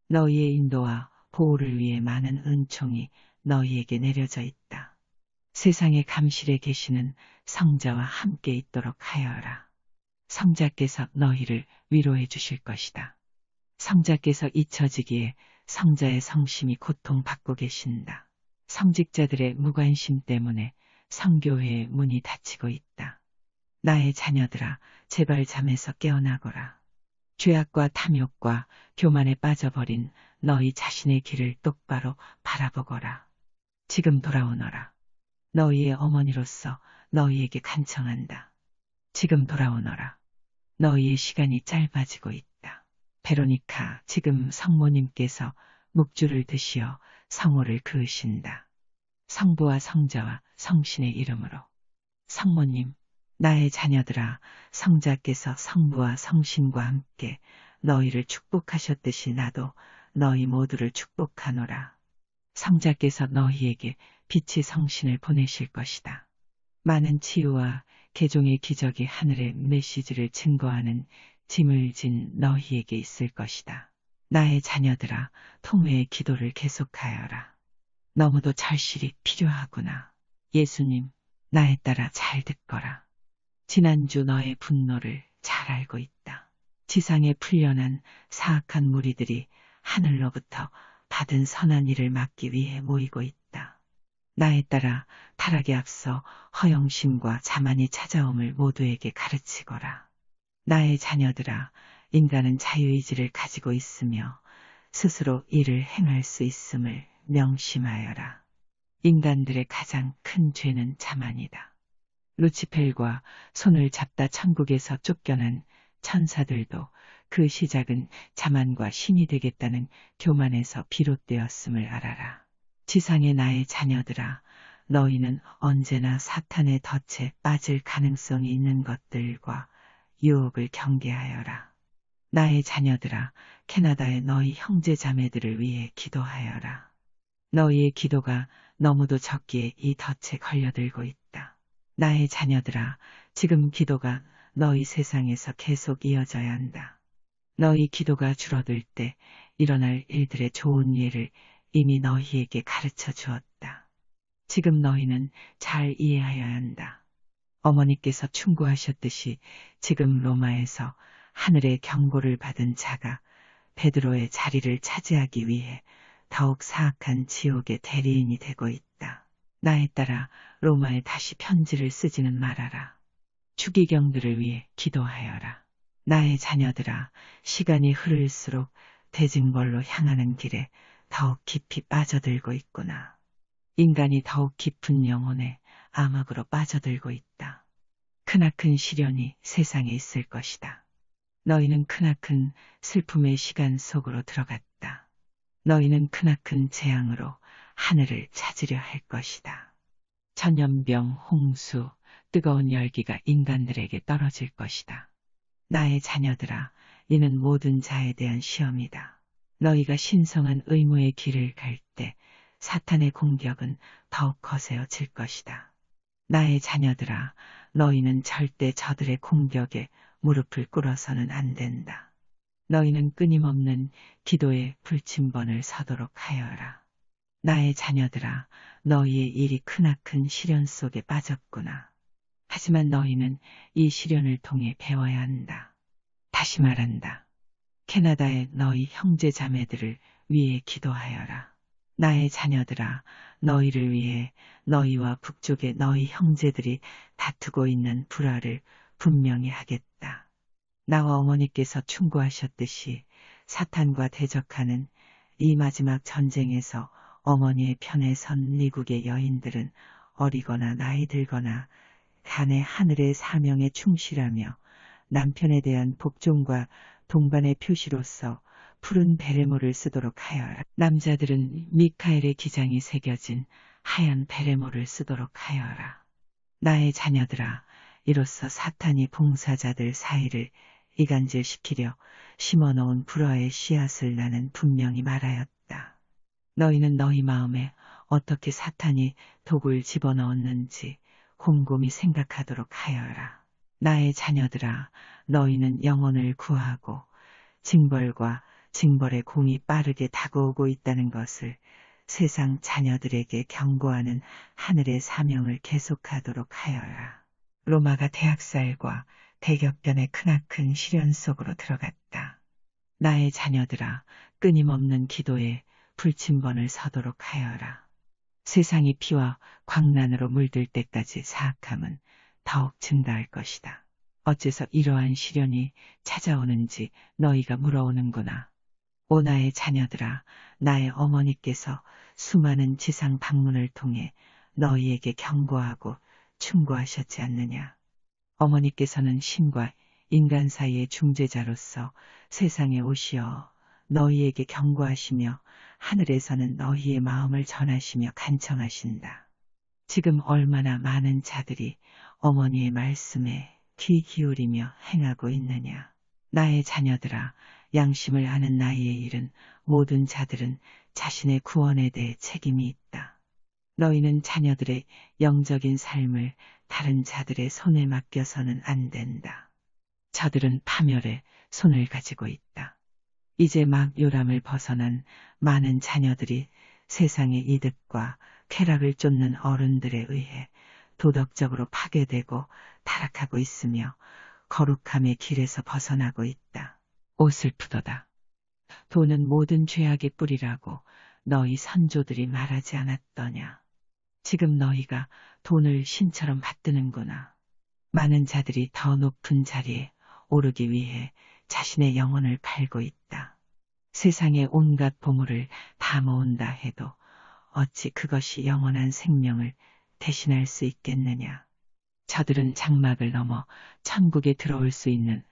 너희의 인도와 보호를 위해 많은 은총이 너희에게 내려져 있다. 세상의 감실에 계시는 성자와 함께 있도록 하여라. 성자께서 너희를 위로해 주실 것이다. 성자께서 잊혀지기에 성자의 성심이 고통받고 계신다. 성직자들의 무관심 때문에 성교회의 문이 닫히고 있다. 나의 자녀들아, 제발 잠에서 깨어나거라. 죄악과 탐욕과 교만에 빠져버린 너희 자신의 길을 똑바로 바라보거라. 지금 돌아오너라. 너희의 어머니로서 너희에게 간청한다. 지금 돌아오너라. 너희의 시간이 짧아지고 있다. 베로니카, 지금 성모님께서 묵주를 드시어 성호를 그으신다. 성부와 성자와 성신의 이름으로. 성모님, 나의 자녀들아, 성자께서 성부와 성신과 함께 너희를 축복하셨듯이 나도 너희 모두를 축복하노라. 성자께서 너희에게 빛의 성신을 보내실 것이다. 많은 치유와 개종의 기적이 하늘의 메시지를 증거하는 짐을 진 너희에게 있을 것이다. 나의 자녀들아, 통회의 기도를 계속하여라. 너무도 절실히 필요하구나. 예수님, 나에 따라 잘 듣거라. 지난주 너의 분노를 잘 알고 있다. 지상에 풀려난 사악한 무리들이 하늘로부터 받은 선한 일을 막기 위해 모이고 있다. 나에 따라 타락에 앞서 허영심과 자만이 찾아옴을 모두에게 가르치거라. 나의 자녀들아, 인간은 자유의지를 가지고 있으며 스스로 일을 행할 수 있음을 명심하여라. 인간들의 가장 큰 죄는 자만이다. 루치펠과 손을 잡다 천국에서 쫓겨난 천사들도 그 시작은 자만과 신이 되겠다는 교만에서 비롯되었음을 알아라. 지상의 나의 자녀들아, 너희는 언제나 사탄의 덫에 빠질 가능성이 있는 것들과 유혹을 경계하여라. 나의 자녀들아, 캐나다의 너희 형제 자매들을 위해 기도하여라. 너희의 기도가 너무도 적기에 이 덫에 걸려들고 있다. 나의 자녀들아, 지금 기도가 너희 세상에서 계속 이어져야 한다. 너희 기도가 줄어들 때 일어날 일들의 좋은 예를 이미 너희에게 가르쳐 주었다. 지금 너희는 잘 이해하여야 한다. 어머니께서 충고하셨듯이 지금 로마에서 하늘의 경고를 받은 자가 베드로의 자리를 차지하기 위해 더욱 사악한 지옥의 대리인이 되고 있다. 나에 따라 로마에 다시 편지를 쓰지는 말아라. 추기경들을 위해 기도하여라. 나의 자녀들아, 시간이 흐를수록 대징벌로 향하는 길에 더욱 깊이 빠져들고 있구나. 인간이 더욱 깊은 영혼에 암흑으로 빠져들고 있다. 크나큰 시련이 세상에 있을 것이다. 너희는 크나큰 슬픔의 시간 속으로 들어갔다. 너희는 크나큰 재앙으로 하늘을 찾으려 할 것이다. 전염병, 홍수, 뜨거운 열기가 인간들에게 떨어질 것이다. 나의 자녀들아, 이는 모든 자에 대한 시험이다. 너희가 신성한 의무의 길을 갈 때 사탄의 공격은 더욱 거세어질 것이다. 나의 자녀들아, 너희는 절대 저들의 공격에 무릎을 꿇어서는 안 된다. 너희는 끊임없는 기도의 불침번을 서도록 하여라. 나의 자녀들아, 너희의 일이 크나큰 시련 속에 빠졌구나. 하지만 너희는 이 시련을 통해 배워야 한다. 다시 말한다. 캐나다의 너희 형제 자매들을 위해 기도하여라. 나의 자녀들아, 너희를 위해 너희와 북쪽의 너희 형제들이 다투고 있는 불화를 분명히 하겠다. 나와 어머니께서 충고하셨듯이 사탄과 대적하는 이 마지막 전쟁에서 어머니의 편에 선 미국의 여인들은 어리거나 나이 들거나 간의 하늘의 사명에 충실하며 남편에 대한 복종과 동반의 표시로서 푸른 베레모를 쓰도록 하여라. 남자들은 미카엘의 기장이 새겨진 하얀 베레모를 쓰도록 하여라. 나의 자녀들아, 이로써 사탄이 봉사자들 사이를 이간질시키려 심어놓은 불화의 씨앗을 나는 분명히 말하였다. 너희는 너희 마음에 어떻게 사탄이 독을 집어넣었는지 곰곰이 생각하도록 하여라. 나의 자녀들아, 너희는 영혼을 구하고 징벌과 징벌의 공이 빠르게 다가오고 있다는 것을 세상 자녀들에게 경고하는 하늘의 사명을 계속하도록 하여라. 로마가 대학살과 대격변의 크나큰 시련 속으로 들어갔다. 나의 자녀들아, 끊임없는 기도에 불침번을 서도록 하여라. 세상이 피와 광란으로 물들 때까지 사악함은 더욱 증가할 것이다. 어째서 이러한 시련이 찾아오는지 너희가 물어오는구나. 오 나의 자녀들아, 나의 어머니께서 수많은 지상 방문을 통해 너희에게 경고하고 충고하셨지 않느냐. 어머니께서는 신과 인간 사이의 중재자로서 세상에 오시어 너희에게 경고하시며 하늘에서는 너희의 마음을 전하시며 간청하신다. 지금 얼마나 많은 자들이 어머니의 말씀에 귀 기울이며 행하고 있느냐. 나의 자녀들아, 양심을 아는 나이에 이른 모든 자들은 자신의 구원에 대해 책임이 있다. 너희는 자녀들의 영적인 삶을 다른 자들의 손에 맡겨서는 안 된다. 저들은 파멸에 손을 가지고 있다. 이제 막 요람을 벗어난 많은 자녀들이 세상의 이득과 쾌락을 쫓는 어른들에 의해 도덕적으로 파괴되고 타락하고 있으며 거룩함의 길에서 벗어나고 있다. 오 슬프도다. 돈은 모든 죄악의 뿌리라고 너희 선조들이 말하지 않았더냐. 지금 너희가 돈을 신처럼 받드는구나. 많은 자들이 더 높은 자리에 오르기 위해 자신의 영혼을 팔고 있다. 세상의 온갖 보물을 다 모은다 해도 어찌 그것이 영원한 생명을 대신할 수 있겠느냐. 저들은 장막을 넘어 천국에 들어올 수 있는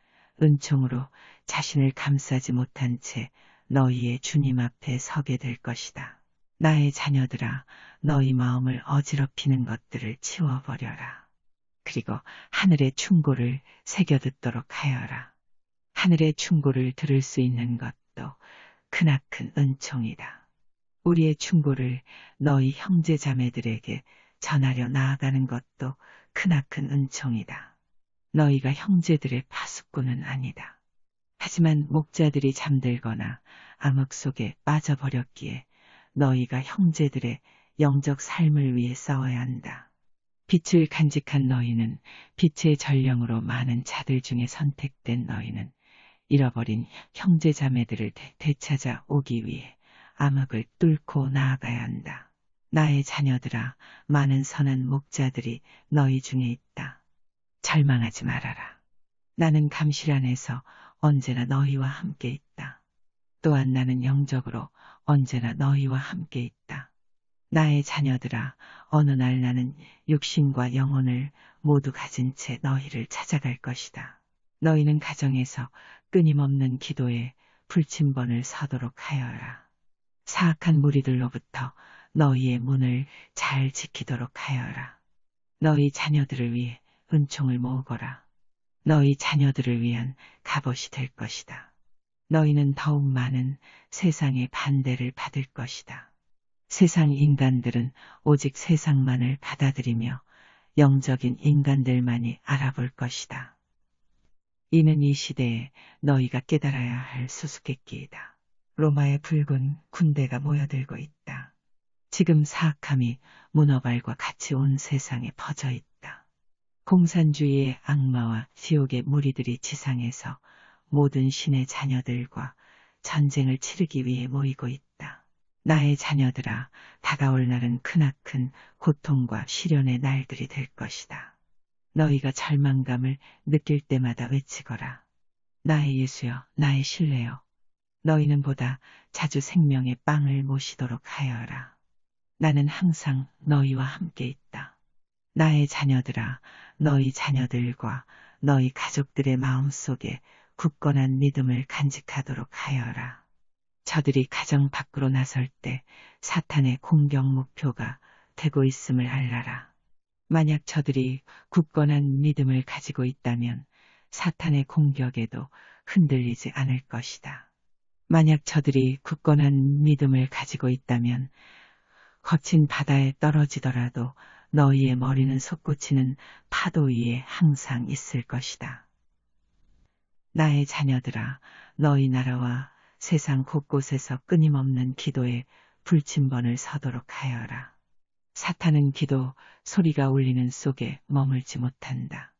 은총으로 자신을 감싸지 못한 채 너희의 주님 앞에 서게 될 것이다. 나의 자녀들아, 너희 마음을 어지럽히는 것들을 치워버려라. 그리고 하늘의 충고를 새겨듣도록 하여라. 하늘의 충고를 들을 수 있는 것도 크나큰 은총이다. 우리의 충고를 너희 형제 자매들에게 전하려 나아가는 것도 크나큰 은총이다. 너희가 형제들의 파수꾼은 아니다. 하지만 목자들이 잠들거나 암흑 속에 빠져버렸기에 너희가 형제들의 영적 삶을 위해 싸워야 한다. 빛을 간직한 너희는 빛의 전령으로 많은 자들 중에 선택된 너희는 잃어버린 형제 자매들을 되찾아 오기 위해 암흑을 뚫고 나아가야 한다. 나의 자녀들아, 많은 선한 목자들이 너희 중에 있다. 절망하지 말아라. 나는 감실 안에서 언제나 너희와 함께 있다. 또한 나는 영적으로 언제나 너희와 함께 있다. 나의 자녀들아, 어느 날 나는 육신과 영혼을 모두 가진 채 너희를 찾아갈 것이다. 너희는 가정에서 끊임없는 기도에 불침번을 서도록 하여라. 사악한 무리들로부터 너희의 문을 잘 지키도록 하여라. 너희 자녀들을 위해 은총을 모으거라. 너희 자녀들을 위한 갑옷이 될 것이다. 너희는 더욱 많은 세상의 반대를 받을 것이다. 세상 인간들은 오직 세상만을 받아들이며 영적인 인간들만이 알아볼 것이다. 이는 이 시대에 너희가 깨달아야 할 수수께끼이다. 로마의 붉은 군대가 모여들고 있다. 지금 사악함이 문어발과 같이 온 세상에 퍼져 있다. 공산주의의 악마와 지옥의 무리들이 지상에서 모든 신의 자녀들과 전쟁을 치르기 위해 모이고 있다. 나의 자녀들아, 다가올 날은 크나큰 고통과 시련의 날들이 될 것이다. 너희가 절망감을 느낄 때마다 외치거라. 나의 예수여, 나의 신뢰여. 너희는 보다 자주 생명의 빵을 모시도록 하여라. 나는 항상 너희와 함께 있다. 나의 자녀들아, 너희 자녀들과 너희 가족들의 마음속에 굳건한 믿음을 간직하도록 하여라. 저들이 가정 밖으로 나설 때 사탄의 공격 목표가 되고 있음을 알라라. 만약 저들이 굳건한 믿음을 가지고 있다면 사탄의 공격에도 흔들리지 않을 것이다. 만약 저들이 굳건한 믿음을 가지고 있다면 거친 바다에 떨어지더라도 너희의 머리는 솟구치는 파도 위에 항상 있을 것이다. 나의 자녀들아, 너희 나라와 세상 곳곳에서 끊임없는 기도에 불침번을 서도록 하여라. 사탄은 기도 소리가 울리는 속에 머물지 못한다.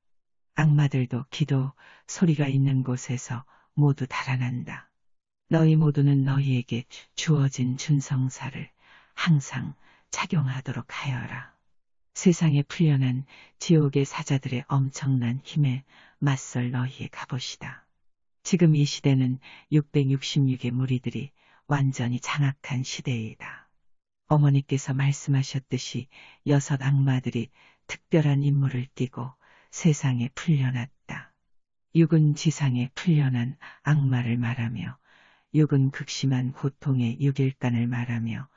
악마들도 기도 소리가 있는 곳에서 모두 달아난다. 너희 모두는 너희에게 주어진 준성사를 항상 착용하도록 하여라. 세상에 풀려난 지옥의 사자들의 엄청난 힘에 맞설 너희의 갑옷이다. 지금 이 시대는 666의 무리들이 완전히 장악한 시대이다. 어머니께서 말씀하셨듯이 6 악마들이 특별한 임무를 띠고 세상에 풀려났다. 6은 지상에 풀려난 악마를 말하며 6은 극심한 고통의 6일간을 말하며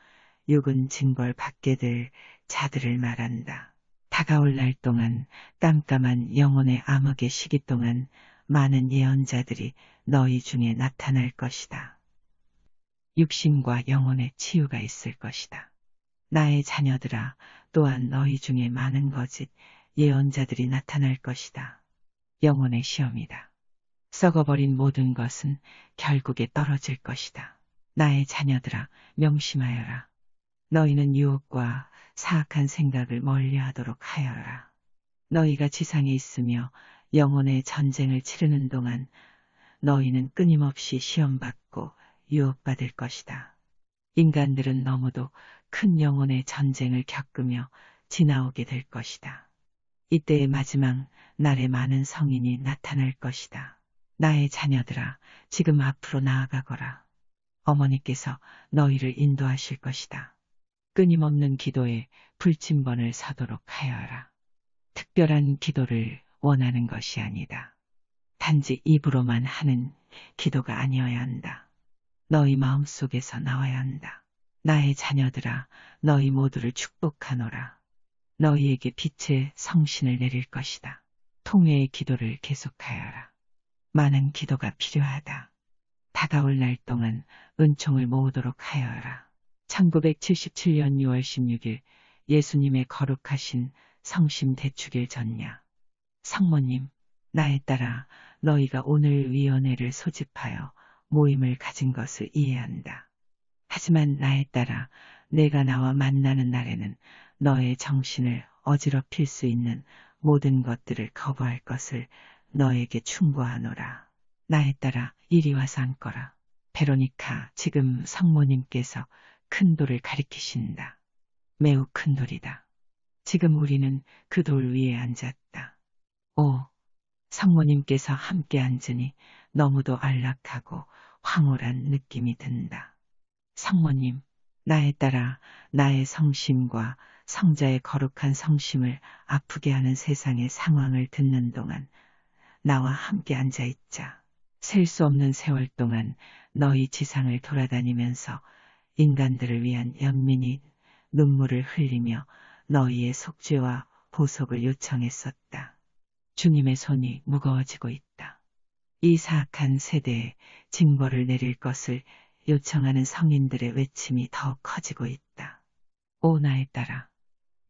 6은 징벌 받게 될 자들을 말한다. 다가올 날 동안 깜깜한 영혼의 암흑의 시기 동안 많은 예언자들이 너희 중에 나타날 것이다. 육신과 영혼의 치유가 있을 것이다. 나의 자녀들아, 또한 너희 중에 많은 거짓 예언자들이 나타날 것이다. 영혼의 시험이다. 썩어버린 모든 것은 결국에 떨어질 것이다. 나의 자녀들아, 명심하여라. 너희는 유혹과 사악한 생각을 멀리하도록 하여라. 너희가 지상에 있으며 영혼의 전쟁을 치르는 동안 너희는 끊임없이 시험받고 유혹받을 것이다. 인간들은 너무도 큰 영혼의 전쟁을 겪으며 지나오게 될 것이다. 이때의 마지막 날에 많은 성인이 나타날 것이다. 나의 자녀들아, 지금 앞으로 나아가거라. 어머니께서 너희를 인도하실 것이다. 끊임없는 기도에 불침번을 서도록 하여라. 특별한 기도를 원하는 것이 아니다. 단지 입으로만 하는 기도가 아니어야 한다. 너희 마음속에서 나와야 한다. 나의 자녀들아, 너희 모두를 축복하노라. 너희에게 빛의 성신을 내릴 것이다. 통회의 기도를 계속하여라. 많은 기도가 필요하다. 다가올 날 동안 은총을 모으도록 하여라. 1977년 6월 16일 예수님의 거룩하신 성심 대축일 전야. 성모님, 나에 따라 너희가 오늘 위원회를 소집하여 모임을 가진 것을 이해한다. 하지만 나에 따라 내가 나와 만나는 날에는 너의 정신을 어지럽힐 수 있는 모든 것들을 거부할 것을 너에게 충고하노라. 나에 따라 이리 와서 앉거라. 베로니카, 지금 성모님께서 큰 돌을 가리키신다. 매우 큰 돌이다. 지금 우리는 그 돌 위에 앉았다. 오, 성모님께서 함께 앉으니 너무도 안락하고 황홀한 느낌이 든다. 성모님, 나에 따라 나의 성심과 성자의 거룩한 성심을 아프게 하는 세상의 상황을 듣는 동안 나와 함께 앉아있자. 셀 수 없는 세월 동안 너희 지상을 돌아다니면서 인간들을 위한 연민이 눈물을 흘리며 너희의 속죄와 보속을 요청했었다. 주님의 손이 무거워지고 있다. 이 사악한 세대에 징벌을 내릴 것을 요청하는 성인들의 외침이 더욱 커지고 있다. 오, 나에 따라.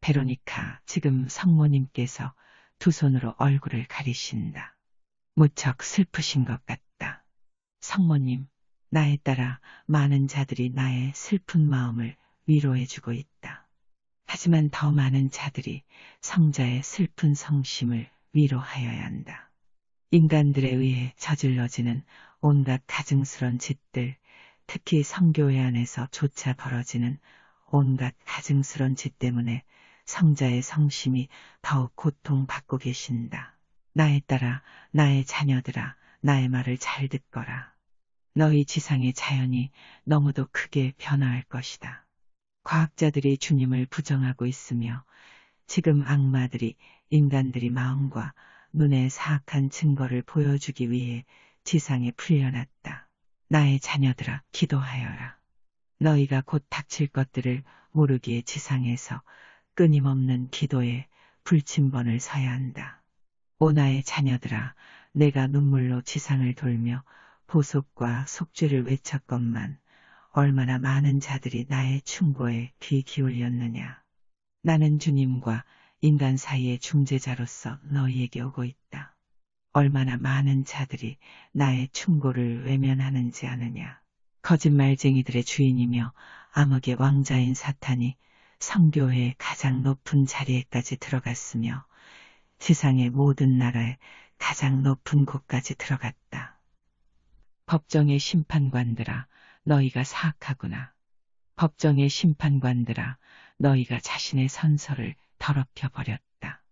베로니카, 지금 성모님께서 두 손으로 얼굴을 가리신다. 무척 슬프신 것 같다. 성모님, 나에 따라 많은 자들이 나의 슬픈 마음을 위로해주고 있다. 하지만 더 많은 자들이 성자의 슬픈 성심을 위로하여야 한다. 인간들에 의해 저질러지는 온갖 가증스런 짓들, 특히 성교회 안에서 조차 벌어지는 온갖 가증스런 짓 때문에 성자의 성심이 더욱 고통받고 계신다. 나에 따라 나의 자녀들아, 나의 말을 잘 듣거라. 너희 지상의 자연이 너무도 크게 변화할 것이다. 과학자들이 주님을 부정하고 있으며 지금 악마들이 인간들이 마음과 눈에 사악한 증거를 보여주기 위해 지상에 풀려났다. 나의 자녀들아, 기도하여라. 너희가 곧 닥칠 것들을 모르기에 지상에서 끊임없는 기도에 불침번을 서야 한다. 오 나의 자녀들아, 내가 눈물로 지상을 돌며 보속과 속죄를 외쳤건만 얼마나 많은 자들이 나의 충고에 귀 기울였느냐. 나는 주님과 인간 사이의 중재자로서 너희에게 오고 있다. 얼마나 많은 자들이 나의 충고를 외면하는지 아느냐. 거짓말쟁이들의 주인이며 암흑의 왕자인 사탄이 성교회의 가장 높은 자리에까지 들어갔으며 세상의 모든 나라의 가장 높은 곳까지 들어갔다. 법정의 심판관들아, 너희가 사악하구나. 법정의 심판관들아, 너희가 자신의 선서를 더럽혀 버렸다.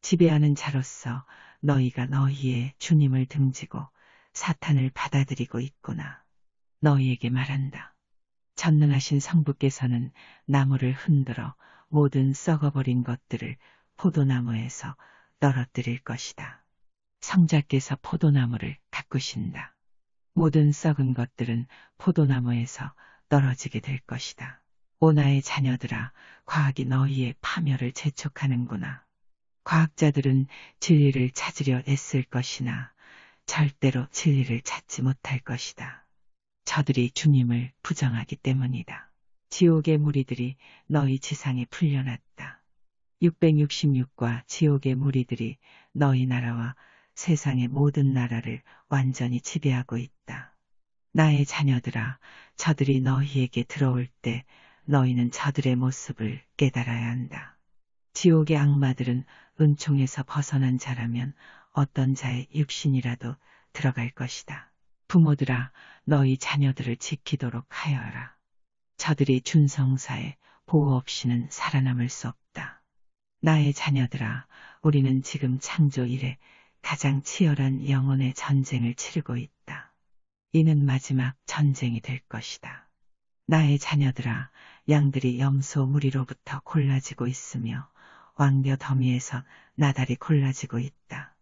지배하는 자로서 너희가 너희의 주님을 등지고 사탄을 받아들이고 있구나. 너희에게 말한다. 전능하신 성부께서는 나무를 흔들어 모든 썩어버린 것들을 포도나무에서 떨어뜨릴 것이다. 성자께서 포도나무를 가꾸신다. 모든 썩은 것들은 포도나무에서 떨어지게 될 것이다. 오 나의 자녀들아, 과학이 너희의 파멸을 재촉하는구나. 과학자들은 진리를 찾으려 애쓸 것이나 절대로 진리를 찾지 못할 것이다. 저들이 주님을 부정하기 때문이다. 지옥의 무리들이 너희 지상에 풀려났다. 666과 지옥의 무리들이 너희 나라와 세상의 모든 나라를 완전히 지배하고 있다. 나의 자녀들아, 저들이 너희에게 들어올 때 너희는 저들의 모습을 깨달아야 한다. 지옥의 악마들은 은총에서 벗어난 자라면 어떤 자의 육신이라도 들어갈 것이다. 부모들아, 너희 자녀들을 지키도록 하여라. 저들이 준성사에 보호 없이는 살아남을 수 없다. 나의 자녀들아, 우리는 지금 창조 이래 가장 치열한 영혼의 전쟁을 치르고 있다. 이는 마지막 전쟁이 될 것이다. 나의 자녀들아, 양들이 염소 무리로부터 골라지고 있으며 왕벼 더미에서 나달이 골라지고 있다.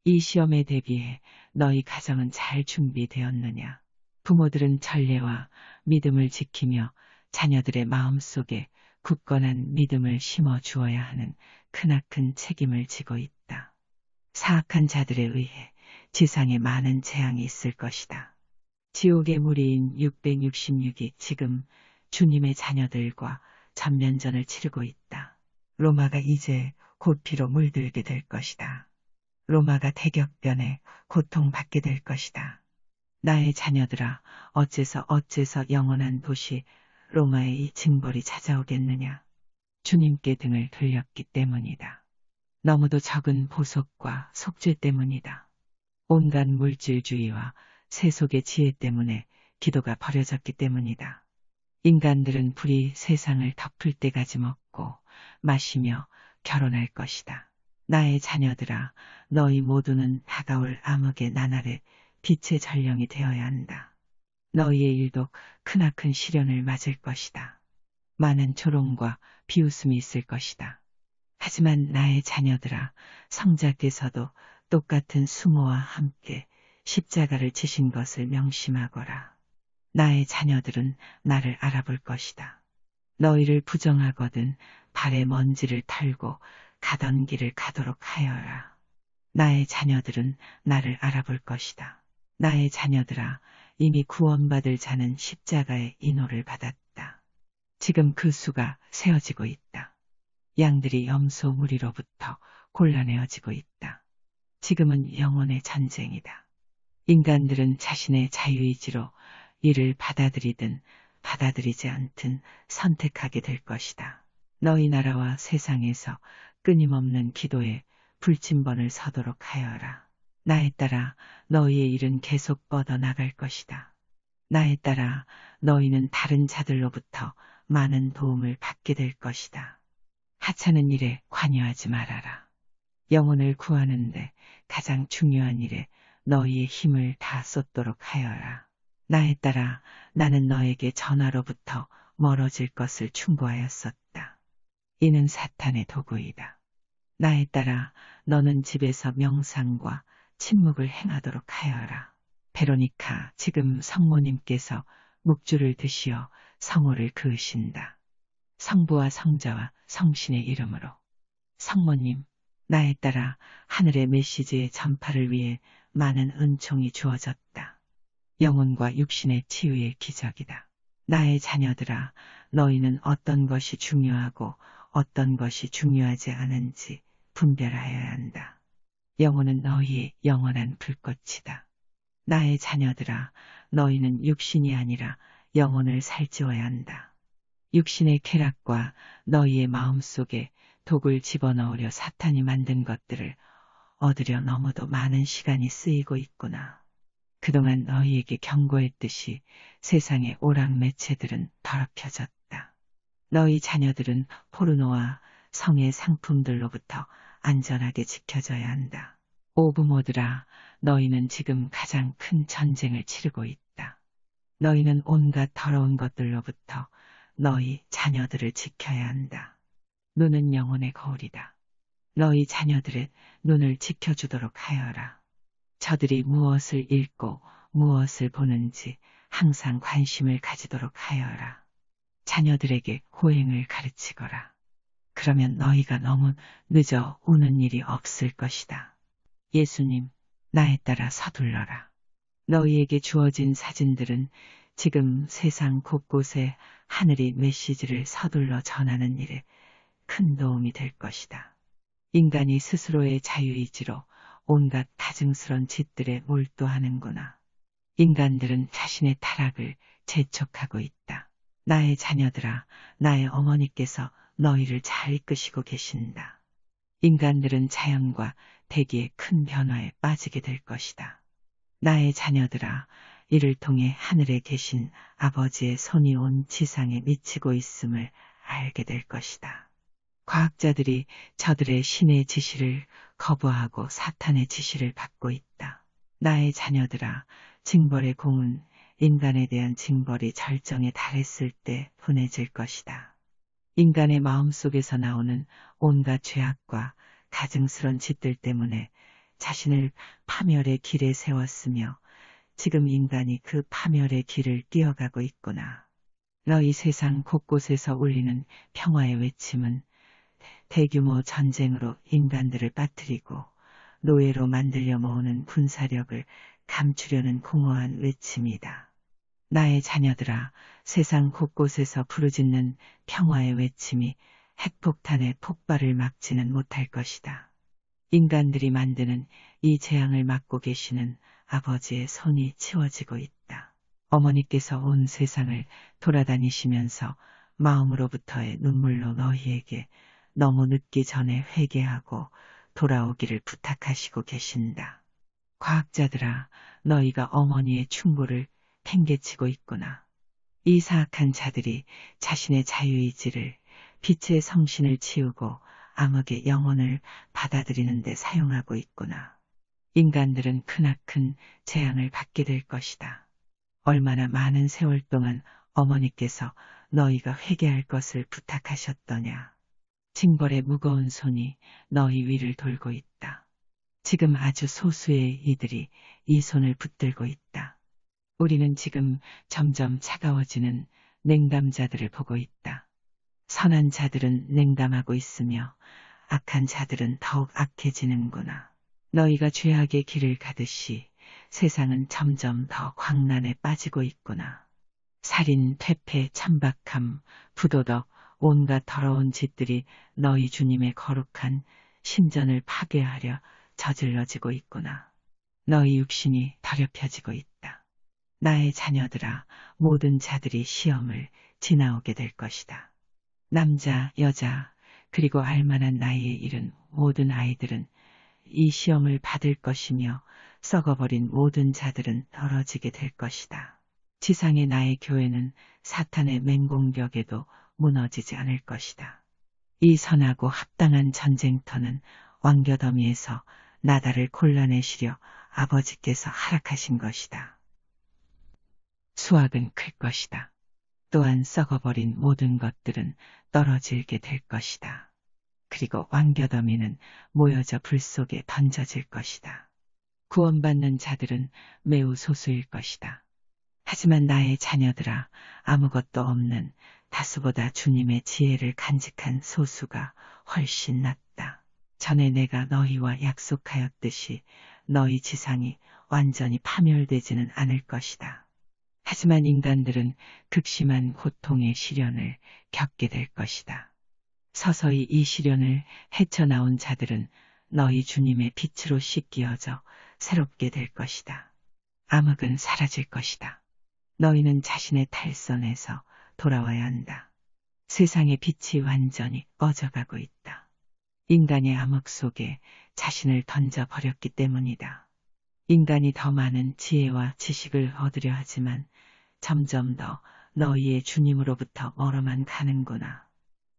이 시험에 대비해 너희 가정은 잘 준비되었느냐? 부모들은 전례와 믿음을 지키며 자녀들의 마음속에 굳건한 믿음을 심어 주어야 하는 크나큰 책임을 지고 있다. 사악한 자들에 의해 지상에 많은 재앙이 있을 것이다. 지옥의 무리인 666이 지금 주님의 자녀들과 전면전을 치르고 있다. 로마가 이제 곧 피로 물들게 될 것이다. 로마가 대격변에 고통받게 될 것이다. 나의 자녀들아, 어째서 영원한 도시 로마의 이 징벌이 찾아오겠느냐. 주님께 등을 돌렸기 때문이다. 너무도 적은 보속과 속죄 때문이다. 온갖 물질주의와 세속의 지혜 때문에 기도가 버려졌기 때문이다. 인간들은 불이 세상을 덮을 때까지 먹고 마시며 결혼할 것이다. 나의 자녀들아, 너희 모두는 다가올 암흑의 나날에 빛의 전령이 되어야 한다. 너희의 일도 크나큰 시련을 맞을 것이다. 많은 조롱과 비웃음이 있을 것이다. 하지만 나의 자녀들아, 성자께서도 똑같은 수모와 함께 십자가를 지신 것을 명심하거라. 나의 자녀들은 나를 알아볼 것이다. 너희를 부정하거든 발에 먼지를 털고 가던 길을 가도록 하여라. 나의 자녀들은 나를 알아볼 것이다. 나의 자녀들아, 이미 구원받을 자는 십자가의 인호를 받았다. 지금 그 수가 세어지고 있다. 양들이 염소 무리로부터 골라내어지고 있다. 지금은 영혼의 전쟁이다. 인간들은 자신의 자유의지로 이를 받아들이든 받아들이지 않든 선택하게 될 것이다. 너희 나라와 세상에서 끊임없는 기도에 불침번을 서도록 하여라. 나에 따라 너희의 일은 계속 뻗어나갈 것이다. 나에 따라 너희는 다른 자들로부터 많은 도움을 받게 될 것이다. 하찮은 일에 관여하지 말아라. 영혼을 구하는데 가장 중요한 일에 너희의 힘을 다 쏟도록 하여라. 나에 따라 나는 너에게 전화로부터 멀어질 것을 충고하였었다. 이는 사탄의 도구이다. 나에 따라 너는 집에서 명상과 침묵을 행하도록 하여라. 베로니카, 지금 성모님께서 묵주를 드시어 성호를 그으신다. 성부와 성자와 성신의 이름으로. 성모님, 나에 따라 하늘의 메시지의 전파를 위해 많은 은총이 주어졌다. 영혼과 육신의 치유의 기적이다. 나의 자녀들아, 너희는 어떤 것이 중요하고 어떤 것이 중요하지 않은지 분별하여야 한다. 영혼은 너희의 영원한 불꽃이다. 나의 자녀들아, 너희는 육신이 아니라 영혼을 살찌워야 한다. 육신의 쾌락과 너희의 마음속에 독을 집어넣으려 사탄이 만든 것들을 얻으려 너무도 많은 시간이 쓰이고 있구나. 그동안 너희에게 경고했듯이 세상의 오락 매체들은 더럽혀졌다. 너희 자녀들은 포르노와 성의 상품들로부터 안전하게 지켜져야 한다. 오 부모들아, 너희는 지금 가장 큰 전쟁을 치르고 있다. 너희는 온갖 더러운 것들로부터 너희 자녀들을 지켜야 한다. 눈은 영혼의 거울이다. 너희 자녀들의 눈을 지켜주도록 하여라. 저들이 무엇을 읽고 무엇을 보는지 항상 관심을 가지도록 하여라. 자녀들에게 호행을 가르치거라. 그러면 너희가 너무 늦어 우는 일이 없을 것이다. 예수님, 나에 따라 서둘러라. 너희에게 주어진 사진들은 지금 세상 곳곳에 하늘이 메시지를 서둘러 전하는 일에 큰 도움이 될 것이다. 인간이 스스로의 자유의지로 온갖 다증스런 짓들에 몰두하는구나. 인간들은 자신의 타락을 재촉하고 있다. 나의 자녀들아, 나의 어머니께서 너희를 잘 이끄시고 계신다. 인간들은 자연과 대기의 큰 변화에 빠지게 될 것이다. 나의 자녀들아, 이를 통해 하늘에 계신 아버지의 손이 온 지상에 미치고 있음을 알게 될 것이다. 과학자들이 저들의 신의 지시를 거부하고 사탄의 지시를 받고 있다. 나의 자녀들아, 징벌의 공은 인간에 대한 징벌이 절정에 달했을 때 분해질 것이다. 인간의 마음속에서 나오는 온갖 죄악과 가증스런 짓들 때문에 자신을 파멸의 길에 세웠으며 지금 인간이 그 파멸의 길을 뛰어가고 있구나. 너희 세상 곳곳에서 울리는 평화의 외침은 대규모 전쟁으로 인간들을 빠뜨리고 노예로 만들려 모으는 군사력을 감추려는 공허한 외침이다. 나의 자녀들아, 세상 곳곳에서 부르짖는 평화의 외침이 핵폭탄의 폭발을 막지는 못할 것이다. 인간들이 만드는 이 재앙을 막고 계시는 아버지의 손이 치워지고 있다. 어머니께서 온 세상을 돌아다니시면서 마음으로부터의 눈물로 너희에게 너무 늦기 전에 회개하고 돌아오기를 부탁하시고 계신다. 과학자들아, 너희가 어머니의 충고를 팽개치고 있구나. 이 사악한 자들이 자신의 자유의지를 빛의 성신을 치우고 암흑의 영혼을 받아들이는 데 사용하고 있구나. 인간들은 크나큰 재앙을 받게 될 것이다. 얼마나 많은 세월 동안 어머니께서 너희가 회개할 것을 부탁하셨더냐. 징벌의 무거운 손이 너희 위를 돌고 있다. 지금 아주 소수의 이들이 이 손을 붙들고 있다. 우리는 지금 점점 차가워지는 냉담자들을 보고 있다. 선한 자들은 냉담하고 있으며 악한 자들은 더욱 악해지는구나. 너희가 죄악의 길을 가듯이 세상은 점점 더 광란에 빠지고 있구나. 살인, 퇴폐, 천박함, 부도덕, 온갖 더러운 짓들이 너희 주님의 거룩한 신전을 파괴하려 저질러지고 있구나. 너희 육신이 더럽혀지고 있다. 나의 자녀들아, 모든 자들이 시험을 지나오게 될 것이다. 남자, 여자, 그리고 알만한 나이에 이른 모든 아이들은 이 시험을 받을 것이며 썩어버린 모든 자들은 떨어지게 될 것이다. 지상의 나의 교회는 사탄의 맹공격에도 무너지지 않을 것이다. 이 선하고 합당한 전쟁터는 왕겨더미에서 나달을 골라내시려 아버지께서 허락하신 것이다. 수확은 클 것이다. 또한 썩어버린 모든 것들은 떨어지게 될 것이다. 그리고 왕겨더미는 모여져 불 속에 던져질 것이다. 구원받는 자들은 매우 소수일 것이다. 하지만 나의 자녀들아, 아무것도 없는 다수보다 주님의 지혜를 간직한 소수가 훨씬 낫다. 전에 내가 너희와 약속하였듯이 너희 지상이 완전히 파멸되지는 않을 것이다. 하지만 인간들은 극심한 고통의 시련을 겪게 될 것이다. 서서히 이 시련을 헤쳐나온 자들은 너희 주님의 빛으로 씻기어져 새롭게 될 것이다. 암흑은 사라질 것이다. 너희는 자신의 탈선에서 돌아와야 한다. 세상의 빛이 완전히 꺼져가고 있다. 인간의 암흑 속에 자신을 던져버렸기 때문이다. 인간이 더 많은 지혜와 지식을 얻으려 하지만 점점 더 너희의 주님으로부터 멀어만 가는구나.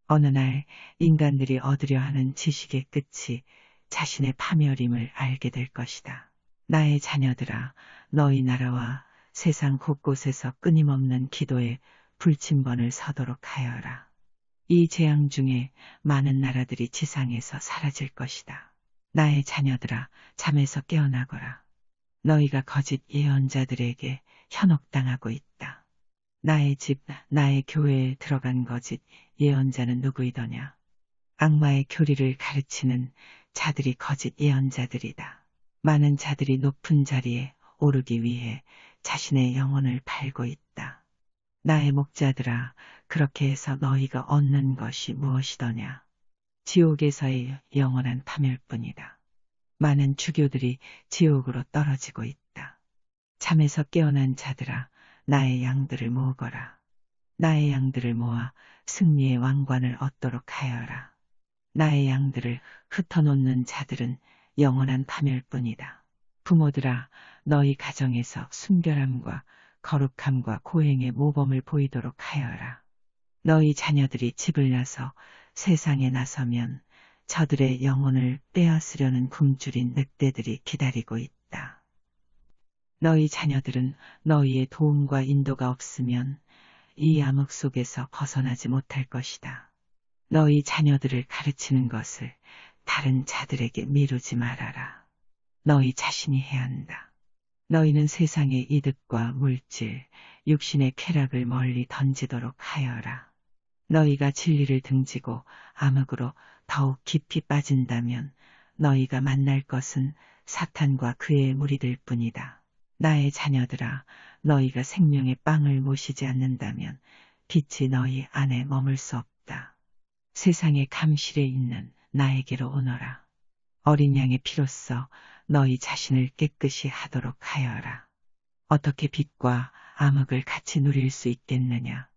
어느 날 인간들이 얻으려 하는 지식의 끝이 자신의 파멸임을 알게 될 것이다. 나의 자녀들아, 너희 나라와 세상 곳곳에서 끊임없는 기도에 불침번을 서도록 하여라. 이 재앙 중에 많은 나라들이 지상에서 사라질 것이다. 나의 자녀들아, 잠에서 깨어나거라. 너희가 거짓 예언자들에게 현혹당하고 있다. 나의 집, 나의 교회에 들어간 거짓 예언자는 누구이더냐? 악마의 교리를 가르치는 자들이 거짓 예언자들이다. 많은 자들이 높은 자리에 오르기 위해 자신의 영혼을 팔고 있다. 나의 목자들아, 그렇게 해서 너희가 얻는 것이 무엇이더냐? 지옥에서의 영원한 파멸뿐이다. 많은 주교들이 지옥으로 떨어지고 있다. 잠에서 깨어난 자들아, 나의 양들을 모으거라. 나의 양들을 모아 승리의 왕관을 얻도록 하여라. 나의 양들을 흩어놓는 자들은 영원한 파멸뿐이다. 부모들아, 너희 가정에서 순결함과 거룩함과 고행의 모범을 보이도록 하여라. 너희 자녀들이 집을 나서 세상에 나서면 저들의 영혼을 빼앗으려는 굶주린 늑대들이 기다리고 있다. 너희 자녀들은 너희의 도움과 인도가 없으면 이 암흑 속에서 벗어나지 못할 것이다. 너희 자녀들을 가르치는 것을 다른 자들에게 미루지 말아라. 너희 자신이 해야 한다. 너희는 세상의 이득과 물질, 육신의 쾌락을 멀리 던지도록 하여라. 너희가 진리를 등지고 암흑으로 더욱 깊이 빠진다면 너희가 만날 것은 사탄과 그의 무리들 뿐이다. 나의 자녀들아, 너희가 생명의 빵을 모시지 않는다면 빛이 너희 안에 머물 수 없다. 세상의 감실에 있는 나에게로 오너라. 어린 양의 피로써 너희 자신을 깨끗이 하도록 하여라. 어떻게 빛과 암흑을 같이 누릴 수 있겠느냐?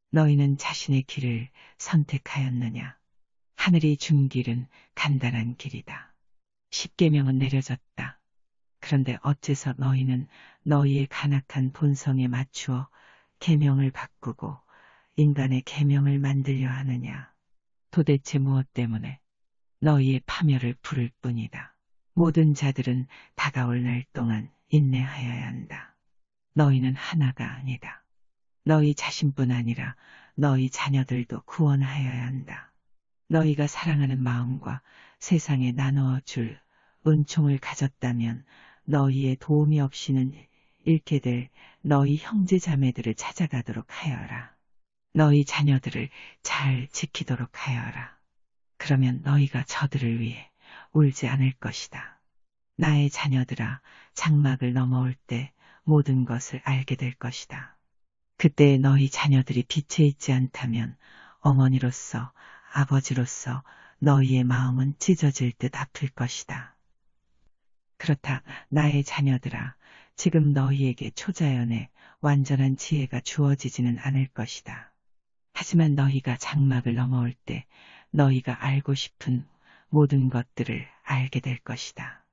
너희는 자신의 길을 선택하였느냐? 하늘이 준 길은 간단한 길이다. 십계명은 내려졌다. 그런데 어째서 너희는 너희의 간악한 본성에 맞추어 계명을 바꾸고 인간의 계명을 만들려 하느냐? 도대체 무엇 때문에? 너희의 파멸을 부를 뿐이다. 모든 자들은 다가올 날 동안 인내하여야 한다. 너희는 하나가 아니다. 너희 자신뿐 아니라 너희 자녀들도 구원하여야 한다. 너희가 사랑하는 마음과 세상에 나누어 줄 은총을 가졌다면 너희의 도움이 없이는 잃게 될 너희 형제 자매들을 찾아가도록 하여라. 너희 자녀들을 잘 지키도록 하여라. 그러면 너희가 저들을 위해 울지 않을 것이다. 나의 자녀들아, 장막을 넘어올 때 모든 것을 알게 될 것이다. 그때 너희 자녀들이 빛에 있지 않다면 어머니로서 아버지로서 너희의 마음은 찢어질 듯 아플 것이다. 그렇다, 나의 자녀들아, 지금 너희에게 초자연의 완전한 지혜가 주어지지는 않을 것이다. 하지만 너희가 장막을 넘어올 때 너희가 알고 싶은 모든 것들을 알게 될 것이다.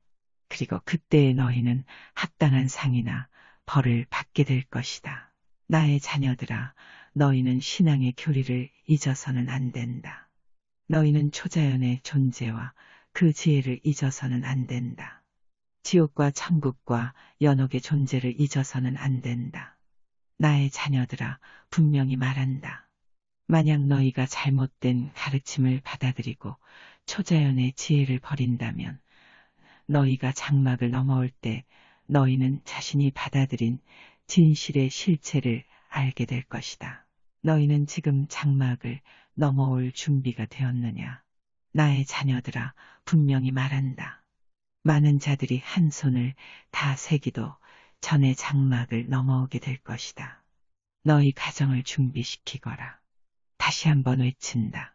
그리고 그때의 너희는 합당한 상이나 벌을 받게 될 것이다. 나의 자녀들아, 너희는 신앙의 교리를 잊어서는 안 된다. 너희는 초자연의 존재와 그 지혜를 잊어서는 안 된다. 지옥과 천국과 연옥의 존재를 잊어서는 안 된다. 나의 자녀들아, 분명히 말한다. 만약 너희가 잘못된 가르침을 받아들이고 초자연의 지혜를 버린다면 너희가 장막을 넘어올 때 너희는 자신이 받아들인 진실의 실체를 알게 될 것이다. 너희는 지금 장막을 넘어올 준비가 되었느냐? 나의 자녀들아, 분명히 말한다. 많은 자들이 한 손을 다 세기도 전에 장막을 넘어오게 될 것이다. 너희 가정을 준비시키거라. 다시 한번 외친다.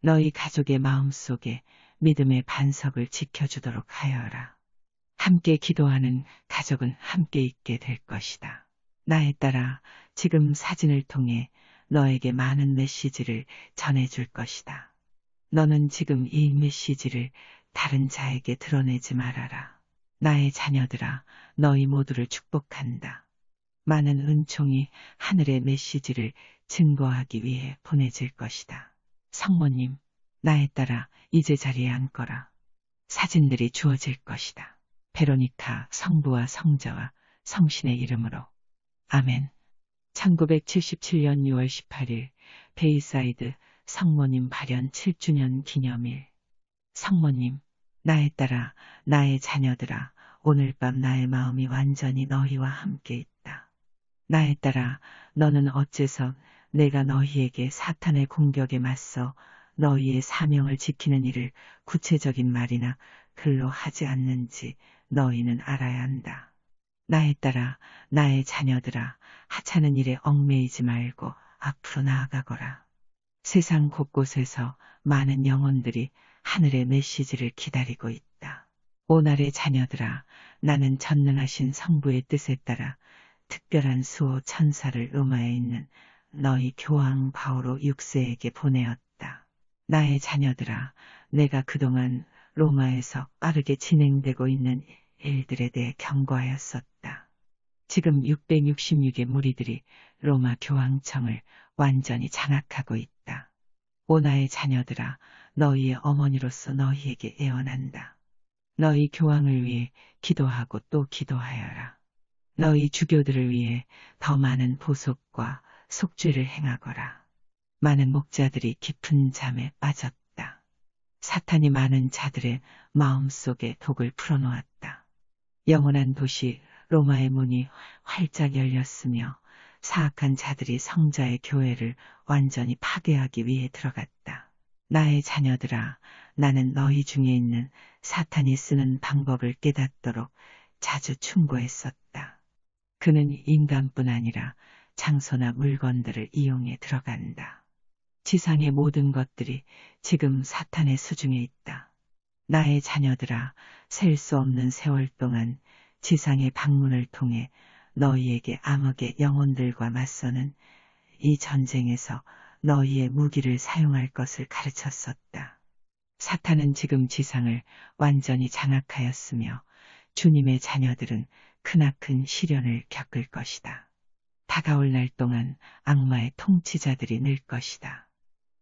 너희 가족의 마음속에 믿음의 반석을 지켜주도록 하여라. 함께 기도하는 가족은 함께 있게 될 것이다. 나에 따라 지금 사진을 통해 너에게 많은 메시지를 전해줄 것이다. 너는 지금 이 메시지를 다른 자에게 드러내지 말아라. 나의 자녀들아, 너희 모두를 축복한다. 많은 은총이 하늘의 메시지를 증거하기 위해 보내질 것이다. 성모님, 나에 따라 이제 자리에 앉거라. 사진들이 주어질 것이다. 베로니카 성부와 성자와 성신의 이름으로. 아멘. 1977년 6월 18일 베이사이드 성모님 발현 7주년 기념일. 성모님, 나에 따라 나의 자녀들아, 오늘 밤 나의 마음이 완전히 너희와 함께 있다. 나에 따라 너는 어째서 내가 너희에게 사탄의 공격에 맞서 너희의 사명을 지키는 일을 구체적인 말이나 글로 하지 않는지 너희는 알아야 한다. 나에 따라 나의 자녀들아, 하찮은 일에 얽매이지 말고 앞으로 나아가거라. 세상 곳곳에서 많은 영혼들이 하늘의 메시지를 기다리고 있다. 오날의 자녀들아, 나는 전능하신 성부의 뜻에 따라 특별한 수호 천사를 로마에 있는 너희 교황 바오로 6세에게 보내었다. 나의 자녀들아, 내가 그동안 로마에서 빠르게 진행되고 있는 일들에 대해 경고하였었다. 지금 666의 무리들이 로마 교황청을 완전히 장악하고 있다. 오나의 자녀들아, 너희의 어머니로서 너희에게 애원한다. 너희 교황을 위해 기도하고 또 기도하여라. 너희 주교들을 위해 더 많은 보속과 속죄를 행하거라. 많은 목자들이 깊은 잠에 빠졌다. 사탄이 많은 자들의 마음속에 독을 풀어놓았다. 영원한 도시 로마의 문이 활짝 열렸으며 사악한 자들이 성자의 교회를 완전히 파괴하기 위해 들어갔다. 나의 자녀들아, 나는 너희 중에 있는 사탄이 쓰는 방법을 깨닫도록 자주 충고했었다. 그는 인간뿐 아니라 장소나 물건들을 이용해 들어간다. 지상의 모든 것들이 지금 사탄의 수중에 있다. 나의 자녀들아, 셀 수 없는 세월 동안 지상의 방문을 통해 너희에게 암흑의 영혼들과 맞서는 이 전쟁에서 너희의 무기를 사용할 것을 가르쳤었다. 사탄은 지금 지상을 완전히 장악하였으며 주님의 자녀들은 크나큰 시련을 겪을 것이다. 다가올 날 동안 악마의 통치자들이 늘 것이다.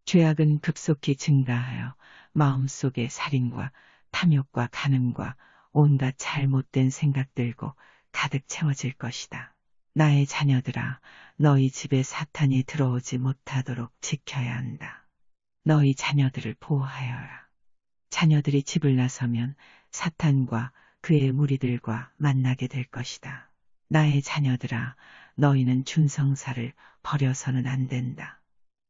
죄악은 급속히 증가하여 마음속에 살인과 탐욕과 간음과 온갖 잘못된 생각들고 가득 채워질 것이다. 나의 자녀들아, 너희 집에 사탄이 들어오지 못하도록 지켜야 한다. 너희 자녀들을 보호하여라. 자녀들이 집을 나서면 사탄과 그의 무리들과 만나게 될 것이다. 나의 자녀들아, 너희는 준성사를 버려서는 안 된다.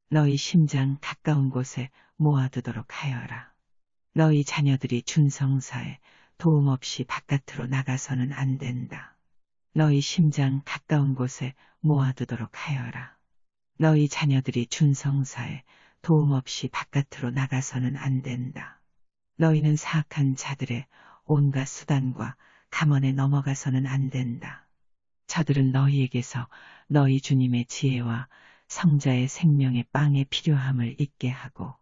너희 심장 가까운 곳에 모아두도록 하여라. 너희 자녀들이 준성사에 도움 없이 바깥으로 나가서는 안 된다. 너희 심장 가까운 곳에 모아두도록 하여라. 너희 자녀들이 준성사에 도움 없이 바깥으로 나가서는 안 된다. 너희는 사악한 자들의 온갖 수단과 감언에 넘어가서는 안 된다. 저들은 너희에게서 너희 주님의 지혜와 성자의 생명의 빵의 필요함을 잊게 하고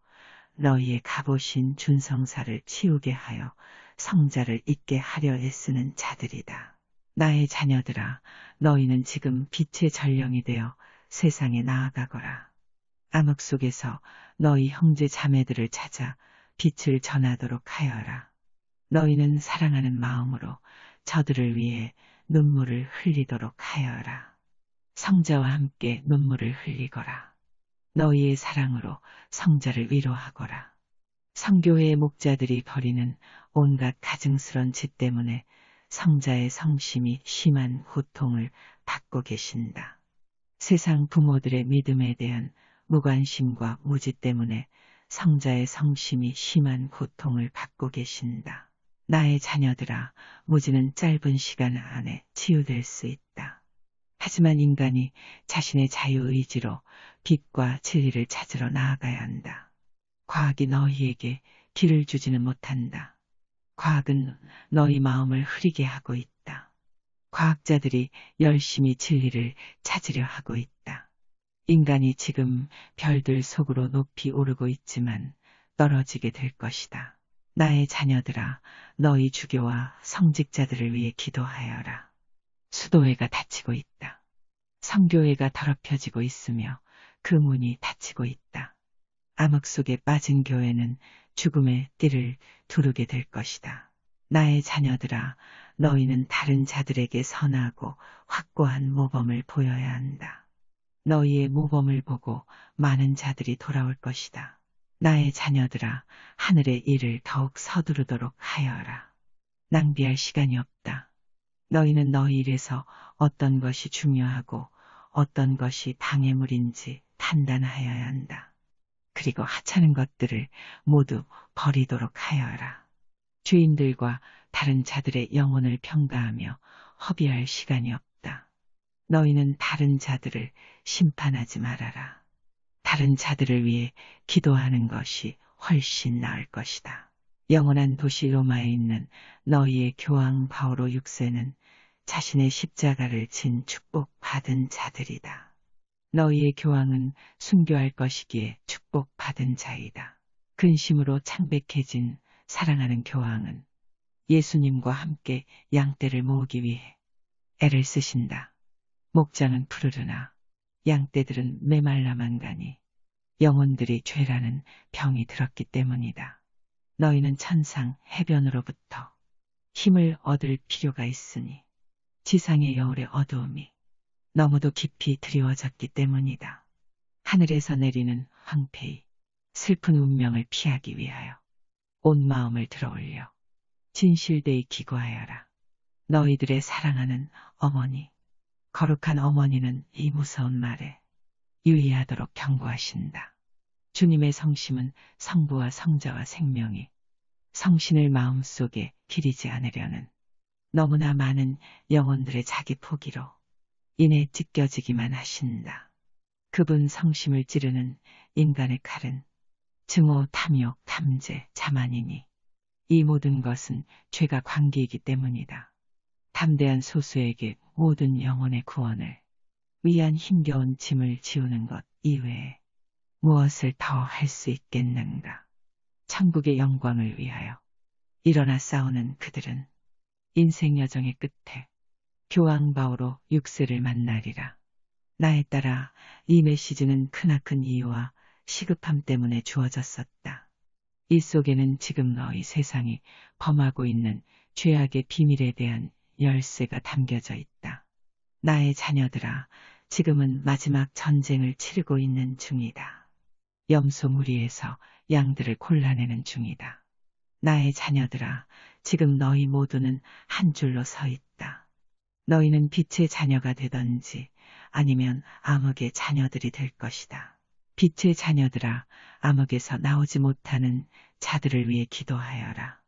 너희의 갑오신 준성사를 치우게 하여 성자를 잊게 하려 애쓰는 자들이다. 나의 자녀들아, 너희는 지금 빛의 전령이 되어 세상에 나아가거라. 암흑 속에서 너희 형제 자매들을 찾아 빛을 전하도록 하여라. 너희는 사랑하는 마음으로 저들을 위해 눈물을 흘리도록 하여라. 성자와 함께 눈물을 흘리거라. 너희의 사랑으로 성자를 위로하거라. 성교회의 목자들이 벌이는 온갖 가증스런 짓 때문에 성자의 성심이 심한 고통을 받고 계신다. 세상 부모들의 믿음에 대한 무관심과 무지 때문에 성자의 성심이 심한 고통을 받고 계신다. 나의 자녀들아, 무지는 짧은 시간 안에 치유될 수 있다. 하지만 인간이 자신의 자유의지로 빛과 진리를 찾으러 나아가야 한다. 과학이 너희에게 길을 주지는 못한다. 과학은 너희 마음을 흐리게 하고 있다. 과학자들이 열심히 진리를 찾으려 하고 있다. 인간이 지금 별들 속으로 높이 오르고 있지만 떨어지게 될 것이다. 나의 자녀들아, 너희 주교와 성직자들을 위해 기도하여라. 수도회가 닫히고 있다. 성교회가 더럽혀지고 있으며 그 문이 닫히고 있다. 암흑 속에 빠진 교회는 죽음의 띠를 두르게 될 것이다. 나의 자녀들아, 너희는 다른 자들에게 선하고 확고한 모범을 보여야 한다. 너희의 모범을 보고 많은 자들이 돌아올 것이다. 나의 자녀들아, 하늘의 일을 더욱 서두르도록 하여라. 낭비할 시간이 없다. 너희는 너희 일에서 어떤 것이 중요하고 어떤 것이 방해물인지 판단하여야 한다. 그리고 하찮은 것들을 모두 버리도록 하여라. 주인들과 다른 자들의 영혼을 평가하며 허비할 시간이 없다. 너희는 다른 자들을 심판하지 말아라. 다른 자들을 위해 기도하는 것이 훨씬 나을 것이다. 영원한 도시 로마에 있는 너희의 교황 바오로 6세는 자신의 십자가를 진 축복받은 자들이다. 너희의 교황은 순교할 것이기에 축복받은 자이다. 근심으로 창백해진 사랑하는 교황은 예수님과 함께 양떼를 모으기 위해 애를 쓰신다. 목장은 푸르르나 양떼들은 메말라만 가니 영혼들이 죄라는 병이 들었기 때문이다. 너희는 천상 해변으로부터 힘을 얻을 필요가 있으니 지상의 여울의 어두움이 너무도 깊이 드리워졌기 때문이다. 하늘에서 내리는 황폐히 슬픈 운명을 피하기 위하여 온 마음을 들어올려 진실되이 기고하여라. 너희들의 사랑하는 어머니, 거룩한 어머니는 이 무서운 말에 유의하도록 경고하신다. 주님의 성심은 성부와 성자와 생명이 성신을 마음속에 기리지 않으려는 너무나 많은 영혼들의 자기 포기로 인해 찢겨지기만 하신다. 그분 성심을 찌르는 인간의 칼은 증오, 탐욕, 탐재, 자만이니 이 모든 것은 죄가 관계이기 때문이다. 담대한 소수에게 모든 영혼의 구원을 위한 힘겨운 짐을 지우는 것 이외에 무엇을 더 할 수 있겠는가. 천국의 영광을 위하여 일어나 싸우는 그들은 인생 여정의 끝에 교황 바오로 6세를 만나리라. 나에 따라 이 메시지는 크나큰 이유와 시급함 때문에 주어졌었다. 이 속에는 지금 너희 세상이 범하고 있는 죄악의 비밀에 대한 열쇠가 담겨져 있다. 나의 자녀들아, 지금은 마지막 전쟁을 치르고 있는 중이다. 염소 무리에서 양들을 골라내는 중이다. 나의 자녀들아, 지금 너희 모두는 한 줄로 서 있다. 너희는 빛의 자녀가 되든지 아니면 암흑의 자녀들이 될 것이다. 빛의 자녀들아, 암흑에서 나오지 못하는 자들을 위해 기도하여라.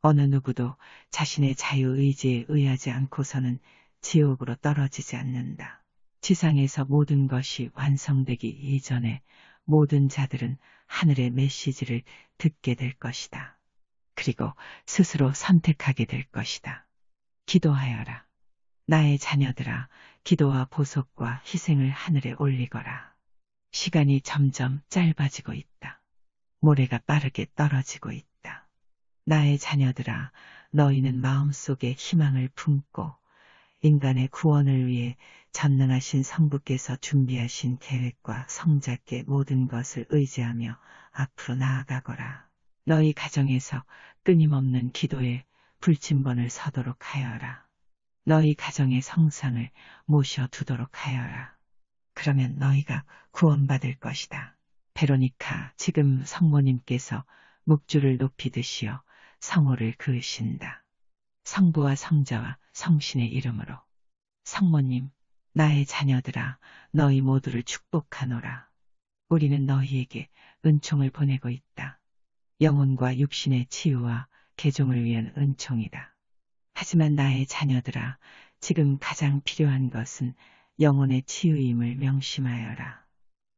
어느 누구도 자신의 자유의지에 의하지 않고서는 지옥으로 떨어지지 않는다. 지상에서 모든 것이 완성되기 이전에 모든 자들은 하늘의 메시지를 듣게 될 것이다. 그리고 스스로 선택하게 될 것이다. 기도하여라. 나의 자녀들아, 기도와 보속과 희생을 하늘에 올리거라. 시간이 점점 짧아지고 있다. 모래가 빠르게 떨어지고 있다. 나의 자녀들아, 너희는 마음속에 희망을 품고 인간의 구원을 위해 전능하신 성부께서 준비하신 계획과 성자께 모든 것을 의지하며 앞으로 나아가거라. 너희 가정에서 끊임없는 기도에 불침번을 서도록 하여라. 너희 가정의 성상을 모셔두도록 하여라. 그러면 너희가 구원받을 것이다. 베로니카, 지금 성모님께서 묵주를 높이 드시어 성호를 그으신다. 성부와 성자와 성신의 이름으로. 성모님, 나의 자녀들아, 너희 모두를 축복하노라. 우리는 너희에게 은총을 보내고 있다. 영혼과 육신의 치유와 개종을 위한 은총이다. 하지만 나의 자녀들아, 지금 가장 필요한 것은 영혼의 치유임을 명심하여라.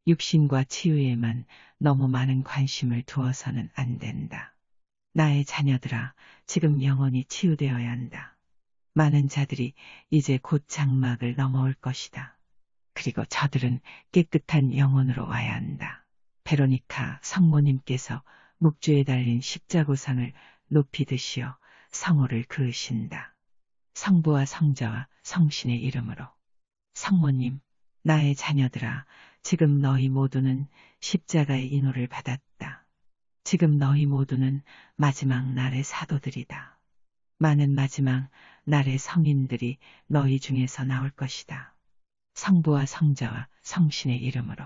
육신과 치유에만 너무 많은 관심을 두어서는 안 된다. 나의 자녀들아, 지금 영혼이 치유되어야 한다. 많은 자들이 이제 곧 장막을 넘어올 것이다. 그리고 저들은 깨끗한 영혼으로 와야 한다. 베로니카, 성모님께서 묵주에 달린 십자고상을 높이 드시어 성호를 그으신다. 성부와 성자와 성신의 이름으로. 성모님, 나의 자녀들아, 지금 너희 모두는 십자가의 인호를 받았다. 지금 너희 모두는 마지막 날의 사도들이다. 많은 마지막 날의 성인들이 너희 중에서 나올 것이다. 성부와 성자와 성신의 이름으로.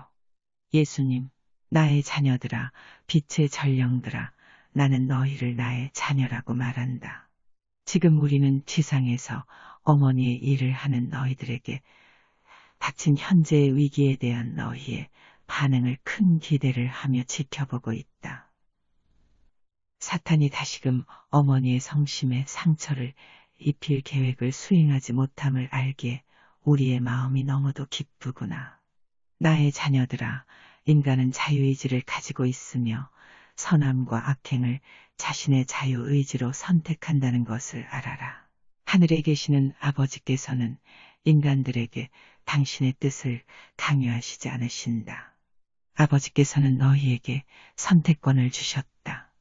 예수님, 나의 자녀들아, 빛의 전령들아, 나는 너희를 나의 자녀라고 말한다. 지금 우리는 지상에서 어머니의 일을 하는 너희들에게 닥친 현재의 위기에 대한 너희의 반응을 큰 기대를 하며 지켜보고 있다. 사탄이 다시금 어머니의 성심에 상처를 입힐 계획을 수행하지 못함을 알기에 우리의 마음이 너무도 기쁘구나. 나의 자녀들아, 인간은 자유의지를 가지고 있으며 선함과 악행을 자신의 자유의지로 선택한다는 것을 알아라. 하늘에 계시는 아버지께서는 인간들에게 당신의 뜻을 강요하시지 않으신다. 아버지께서는 너희에게 선택권을 주셨다.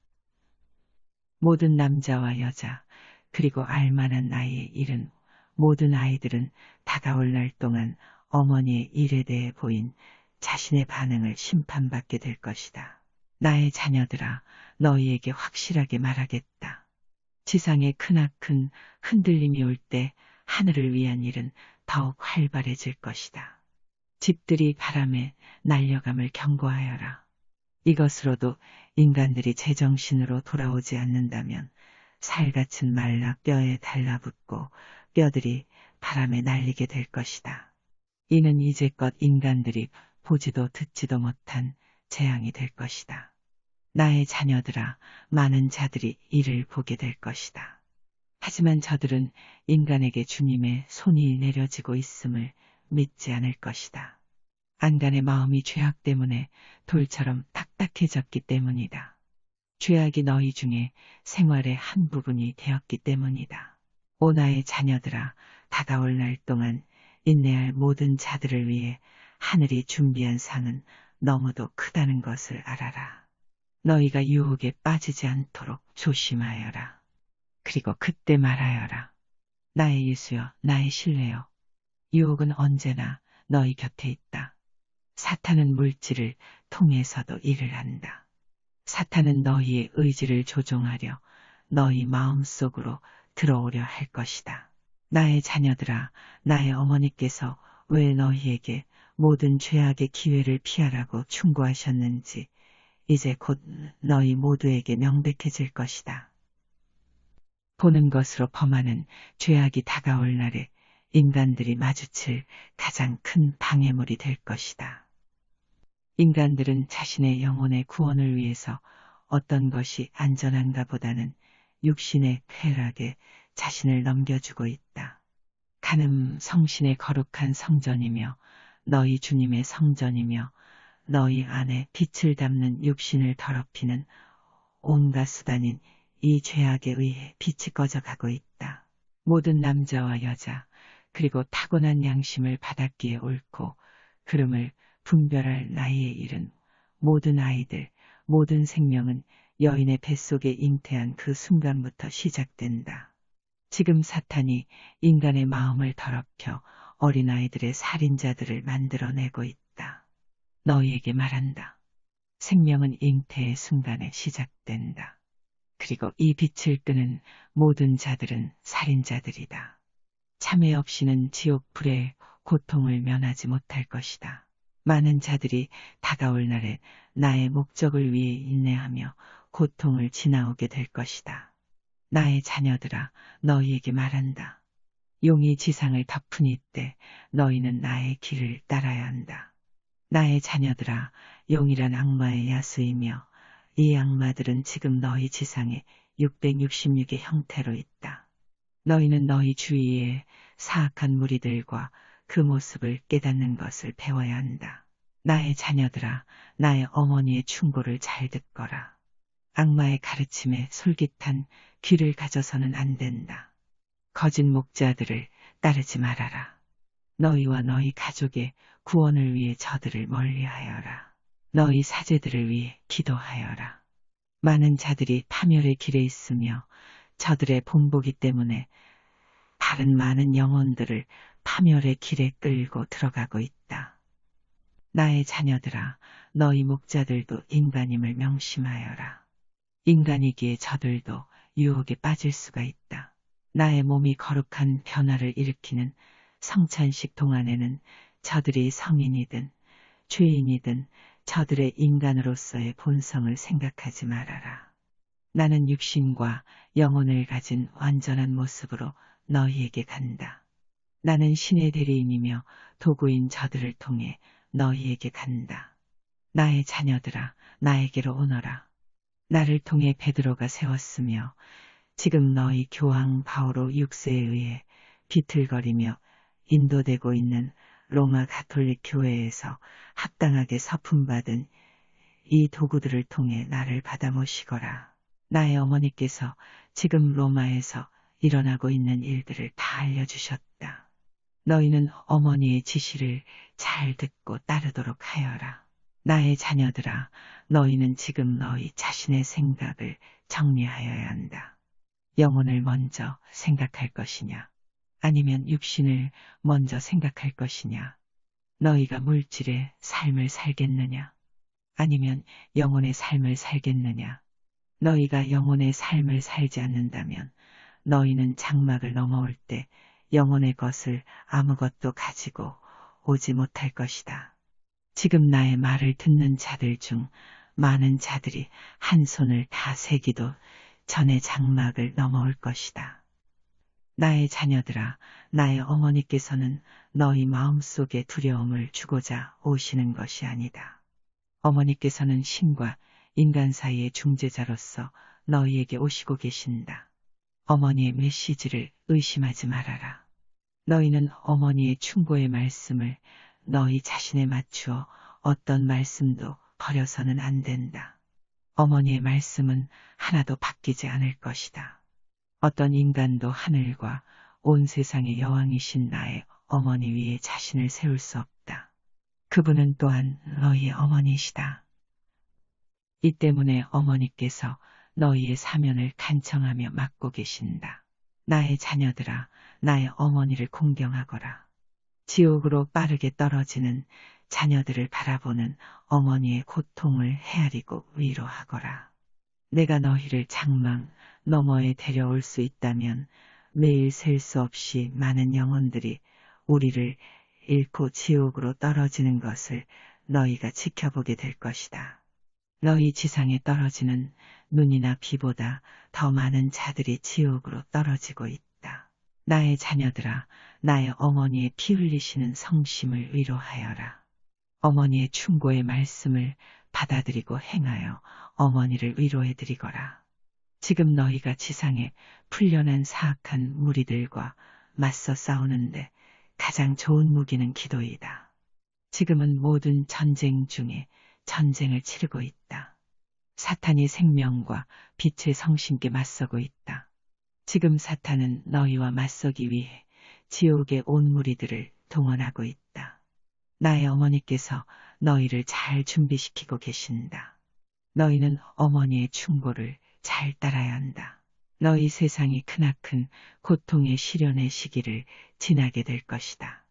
모든 남자와 여자, 그리고 알만한 나이에 이른 모든 아이들은 다가올 날 동안 어머니의 일에 대해 보인 자신의 반응을 심판받게 될 것이다. 나의 자녀들아, 너희에게 확실하게 말하겠다. 지상에 크나큰 흔들림이 올 때 하늘을 위한 일은 더욱 활발해질 것이다. 집들이 바람에 날려감을 경고하여라. 이것으로도 인간들이 제정신으로 돌아오지 않는다면 살같은 말라 뼈에 달라붙고 뼈들이 바람에 날리게 될 것이다. 이는 이제껏 인간들이 보지도 듣지도 못한 재앙이 될 것이다. 나의 자녀들아, 많은 자들이 이를 보게 될 것이다. 하지만 저들은 인간에게 주님의 손이 내려지고 있음을 믿지 않을 것이다. 안간의 마음이 죄악 때문에 돌처럼 딱딱해졌기 때문이다. 죄악이 너희 중에 생활의 한 부분이 되었기 때문이다. 오 나의 자녀들아, 다가올 날 동안 인내할 모든 자들을 위해 하늘이 준비한 상은 너무도 크다는 것을 알아라. 너희가 유혹에 빠지지 않도록 조심하여라. 그리고 그때 말하여라. 나의 예수여, 나의 신뢰여. 유혹은 언제나 너희 곁에 있다. 사탄은 물질을 통해서도 일을 한다. 사탄은 너희의 의지를 조종하려 너희 마음속으로 들어오려 할 것이다. 나의 자녀들아, 나의 어머니께서 왜 너희에게 모든 죄악의 기회를 피하라고 충고하셨는지 이제 곧 너희 모두에게 명백해질 것이다. 보는 것으로 범하는 죄악이 다가올 날에 인간들이 마주칠 가장 큰 방해물이 될 것이다. 인간들은 자신의 영혼의 구원을 위해서 어떤 것이 안전한가 보다는 육신의 쾌락에 자신을 넘겨주고 있다. 간음 성신의 거룩한 성전이며 너희 주님의 성전이며 너희 안에 빛을 담는 육신을 더럽히는 온갖 수단인 이 죄악에 의해 빛이 꺼져가고 있다. 모든 남자와 여자 그리고 타고난 양심을 바닥기에 옳고 그름을 분별할 나이에 이른 모든 아이들, 모든 생명은 여인의 뱃속에 잉태한 그 순간부터 시작된다. 지금 사탄이 인간의 마음을 더럽혀 어린아이들의 살인자들을 만들어내고 있다. 너희에게 말한다. 생명은 잉태의 순간에 시작된다. 그리고 이 빛을 끄는 모든 자들은 살인자들이다. 참회 없이는 지옥 불의 고통을 면하지 못할 것이다. 많은 자들이 다가올 날에 나의 목적을 위해 인내하며 고통을 지나오게 될 것이다. 나의 자녀들아, 너희에게 말한다. 용이 지상을 덮으니 때 너희는 나의 길을 따라야 한다. 나의 자녀들아, 용이란 악마의 야수이며 이 악마들은 지금 너희 지상에 666의 형태로 있다. 너희는 너희 주위의 사악한 무리들과 그 모습을 깨닫는 것을 배워야 한다. 나의 자녀들아, 나의 어머니의 충고를 잘 듣거라. 악마의 가르침에 솔깃한 귀를 가져서는 안 된다. 거짓 목자들을 따르지 말아라. 너희와 너희 가족의 구원을 위해 저들을 멀리하여라. 너희 사제들을 위해 기도하여라. 많은 자들이 파멸의 길에 있으며 저들의 본보기 때문에 다른 많은 영혼들을 파멸의 길에 끌고 들어가고 있다. 나의 자녀들아, 너희 목자들도 인간임을 명심하여라. 인간이기에 저들도 유혹에 빠질 수가 있다. 나의 몸이 거룩한 변화를 일으키는 성찬식 동안에는 저들이 성인이든 죄인이든 저들의 인간으로서의 본성을 생각하지 말아라. 나는 육신과 영혼을 가진 완전한 모습으로 너희에게 간다. 나는 신의 대리인이며 도구인 저들을 통해 너희에게 간다. 나의 자녀들아, 나에게로 오너라. 나를 통해 베드로가 세웠으며 지금 너희 교황 바오로 6세에 의해 비틀거리며 인도되고 있는 로마 가톨릭 교회에서 합당하게 서품받은 이 도구들을 통해 나를 받아 모시거라. 나의 어머니께서 지금 로마에서 일어나고 있는 일들을 다 알려주셨다. 너희는 어머니의 지시를 잘 듣고 따르도록 하여라. 나의 자녀들아, 너희는 지금 너희 자신의 생각을 정리하여야 한다. 영혼을 먼저 생각할 것이냐, 아니면 육신을 먼저 생각할 것이냐, 너희가 물질의 삶을 살겠느냐, 아니면 영혼의 삶을 살겠느냐, 너희가 영혼의 삶을 살지 않는다면 너희는 장막을 넘어올 때 영혼의 것을 아무것도 가지고 오지 못할 것이다. 지금 나의 말을 듣는 자들 중 많은 자들이 한 손을 다 세기도 전에 장막을 넘어올 것이다. 나의 자녀들아, 나의 어머니께서는 너희 마음속에 두려움을 주고자 오시는 것이 아니다. 어머니께서는 신과 인간 사이의 중재자로서 너희에게 오시고 계신다. 어머니의 메시지를 의심하지 말아라. 너희는 어머니의 충고의 말씀을 너희 자신에 맞추어 어떤 말씀도 버려서는 안 된다. 어머니의 말씀은 하나도 바뀌지 않을 것이다. 어떤 인간도 하늘과 온 세상의 여왕이신 나의 어머니 위에 자신을 세울 수 없다. 그분은 또한 너희의 어머니시다. 이 때문에 어머니께서 너희의 사면을 간청하며 맡고 계신다. 나의 자녀들아, 나의 어머니를 공경하거라. 지옥으로 빠르게 떨어지는 자녀들을 바라보는 어머니의 고통을 헤아리고 위로하거라. 내가 너희를 장막 너머에 데려올 수 있다면 매일 셀 수 없이 많은 영혼들이 우리를 잃고 지옥으로 떨어지는 것을 너희가 지켜보게 될 것이다. 너희 지상에 떨어지는 눈이나 비보다 더 많은 자들이 지옥으로 떨어지고 있다. 나의 자녀들아, 나의 어머니의 피 흘리시는 성심을 위로하여라. 어머니의 충고의 말씀을 받아들이고 행하여 어머니를 위로해드리거라. 지금 너희가 지상에 풀려난 사악한 무리들과 맞서 싸우는데 가장 좋은 무기는 기도이다. 지금은 모든 전쟁 중에 전쟁을 치르고 있다. 사탄이 생명과 빛의 성신께 맞서고 있다. 지금 사탄은 너희와 맞서기 위해 지옥의 온 무리들을 동원하고 있다. 나의 어머니께서 너희를 잘 준비시키고 계신다. 너희는 어머니의 충고를 잘 따라야 한다. 너희 세상이 크나큰 고통의 시련의 시기를 지나게 될 것이다.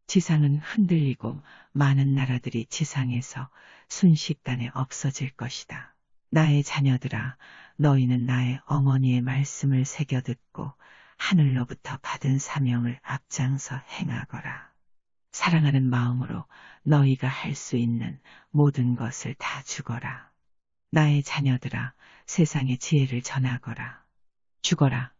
지상은 흔들리고 많은 나라들이 지상에서 순식간에 없어질 것이다. 나의 자녀들아, 너희는 나의 어머니의 말씀을 새겨 듣고 하늘로부터 받은 사명을 앞장서 행하거라. 사랑하는 마음으로 너희가 할 수 있는 모든 것을 다 주거라. 나의 자녀들아, 세상의 지혜를 전하거라. 주거라.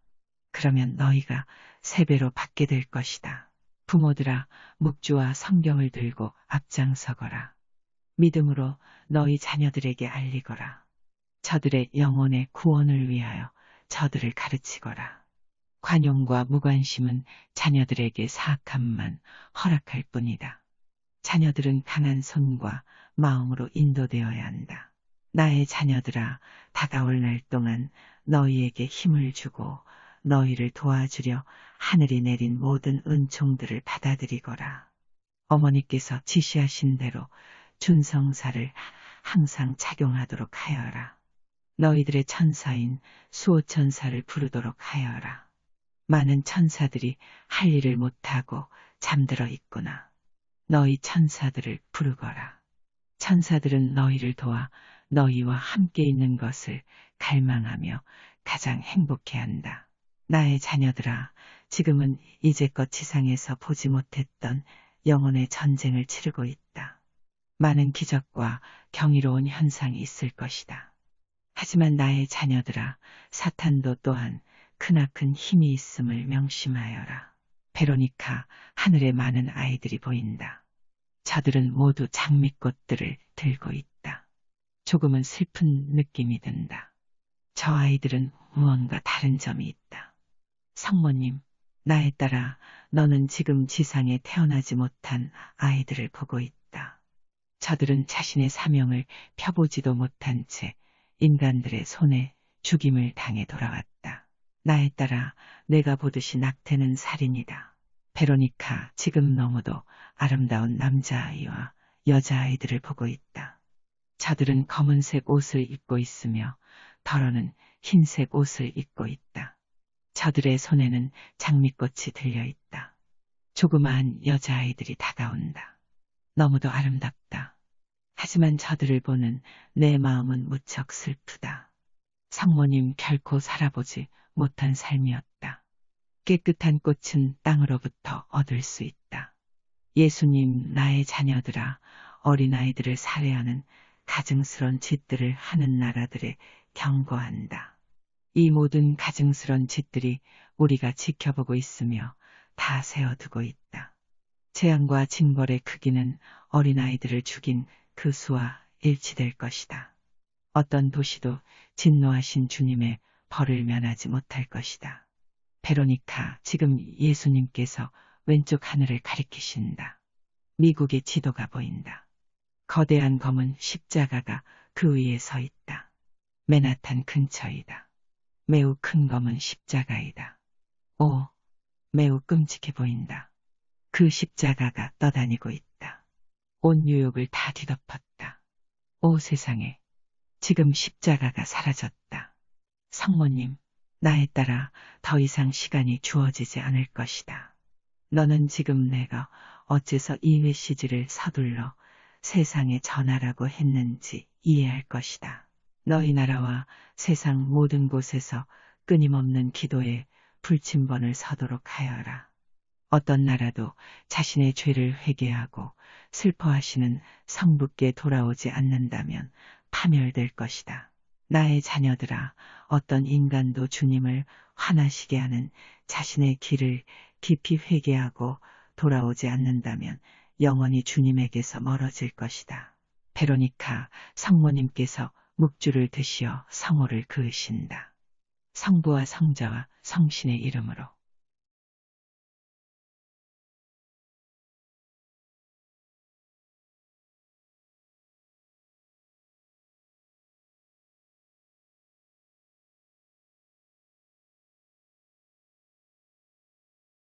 그러면 너희가 세 배로 받게 될 것이다. 부모들아, 묵주와 성경을 들고 앞장서거라. 믿음으로 너희 자녀들에게 알리거라. 저들의 영혼의 구원을 위하여 저들을 가르치거라. 관용과 무관심은 자녀들에게 사악함만 허락할 뿐이다. 자녀들은 강한 손과 마음으로 인도되어야 한다. 나의 자녀들아, 다가올 날 동안 너희에게 힘을 주고 너희를 도와주려 하늘이 내린 모든 은총들을 받아들이거라. 어머니께서 지시하신 대로 준성사를 항상 착용하도록 하여라. 너희들의 천사인 수호천사를 부르도록 하여라. 많은 천사들이 할 일을 못하고 잠들어 있구나. 너희 천사들을 부르거라. 천사들은 너희를 도와 너희와 함께 있는 것을 갈망하며 가장 행복해한다. 나의 자녀들아, 지금은 이제껏 지상에서 보지 못했던 영혼의 전쟁을 치르고 있다. 많은 기적과 경이로운 현상이 있을 것이다. 하지만 나의 자녀들아, 사탄도 또한 크나큰 힘이 있음을 명심하여라. 베로니카, 하늘에 많은 아이들이 보인다. 저들은 모두 장미꽃들을 들고 있다. 조금은 슬픈 느낌이 든다. 저 아이들은 무언가 다른 점이 있다. 성모님, 나에 따라 너는 지금 지상에 태어나지 못한 아이들을 보고 있다. 저들은 자신의 사명을 펴보지도 못한 채 인간들의 손에 죽임을 당해 돌아왔다. 나에 따라 내가 보듯이 낙태는 살인이다. 베로니카, 지금 너무도 아름다운 남자아이와 여자아이들을 보고 있다. 저들은 검은색 옷을 입고 있으며 더러는 흰색 옷을 입고 있다. 저들의 손에는 장미꽃이 들려 있다. 조그마한 여자아이들이 다가온다. 너무도 아름답다. 하지만 저들을 보는 내 마음은 무척 슬프다. 성모님, 결코 살아보지 못한 삶이었다. 깨끗한 꽃은 땅으로부터 얻을 수 있다. 예수님, 나의 자녀들아, 어린아이들을 살해하는 가증스런 짓들을 하는 나라들에 경고한다. 이 모든 가증스런 짓들이 우리가 지켜보고 있으며 다 세워두고 있다. 재앙과 징벌의 크기는 어린아이들을 죽인 그 수와 일치될 것이다. 어떤 도시도 진노하신 주님의 벌을 면하지 못할 것이다. 베로니카, 지금 예수님께서 왼쪽 하늘을 가리키신다. 미국의 지도가 보인다. 거대한 검은 십자가가 그 위에 서 있다. 맨하탄 근처이다. 매우 큰 검은 십자가이다. 오, 매우 끔찍해 보인다. 그 십자가가 떠다니고 있다. 온 뉴욕을 다 뒤덮었다. 오 세상에, 지금 십자가가 사라졌다. 성모님, 나에 따라 더 이상 시간이 주어지지 않을 것이다. 너는 지금 내가 어째서 이 메시지를 서둘러 세상에 전하라고 했는지 이해할 것이다. 너희 나라와 세상 모든 곳에서 끊임없는 기도에 불침번을 서도록 하여라. 어떤 나라도 자신의 죄를 회개하고 슬퍼하시는 성부께 돌아오지 않는다면 파멸될 것이다. 나의 자녀들아, 어떤 인간도 주님을 화나시게 하는 자신의 길을 깊이 회개하고 돌아오지 않는다면 영원히 주님에게서 멀어질 것이다. 베로니카, 성모님께서 묵주를 드시어 성호를 그으신다. 성부와 성자와 성신의 이름으로.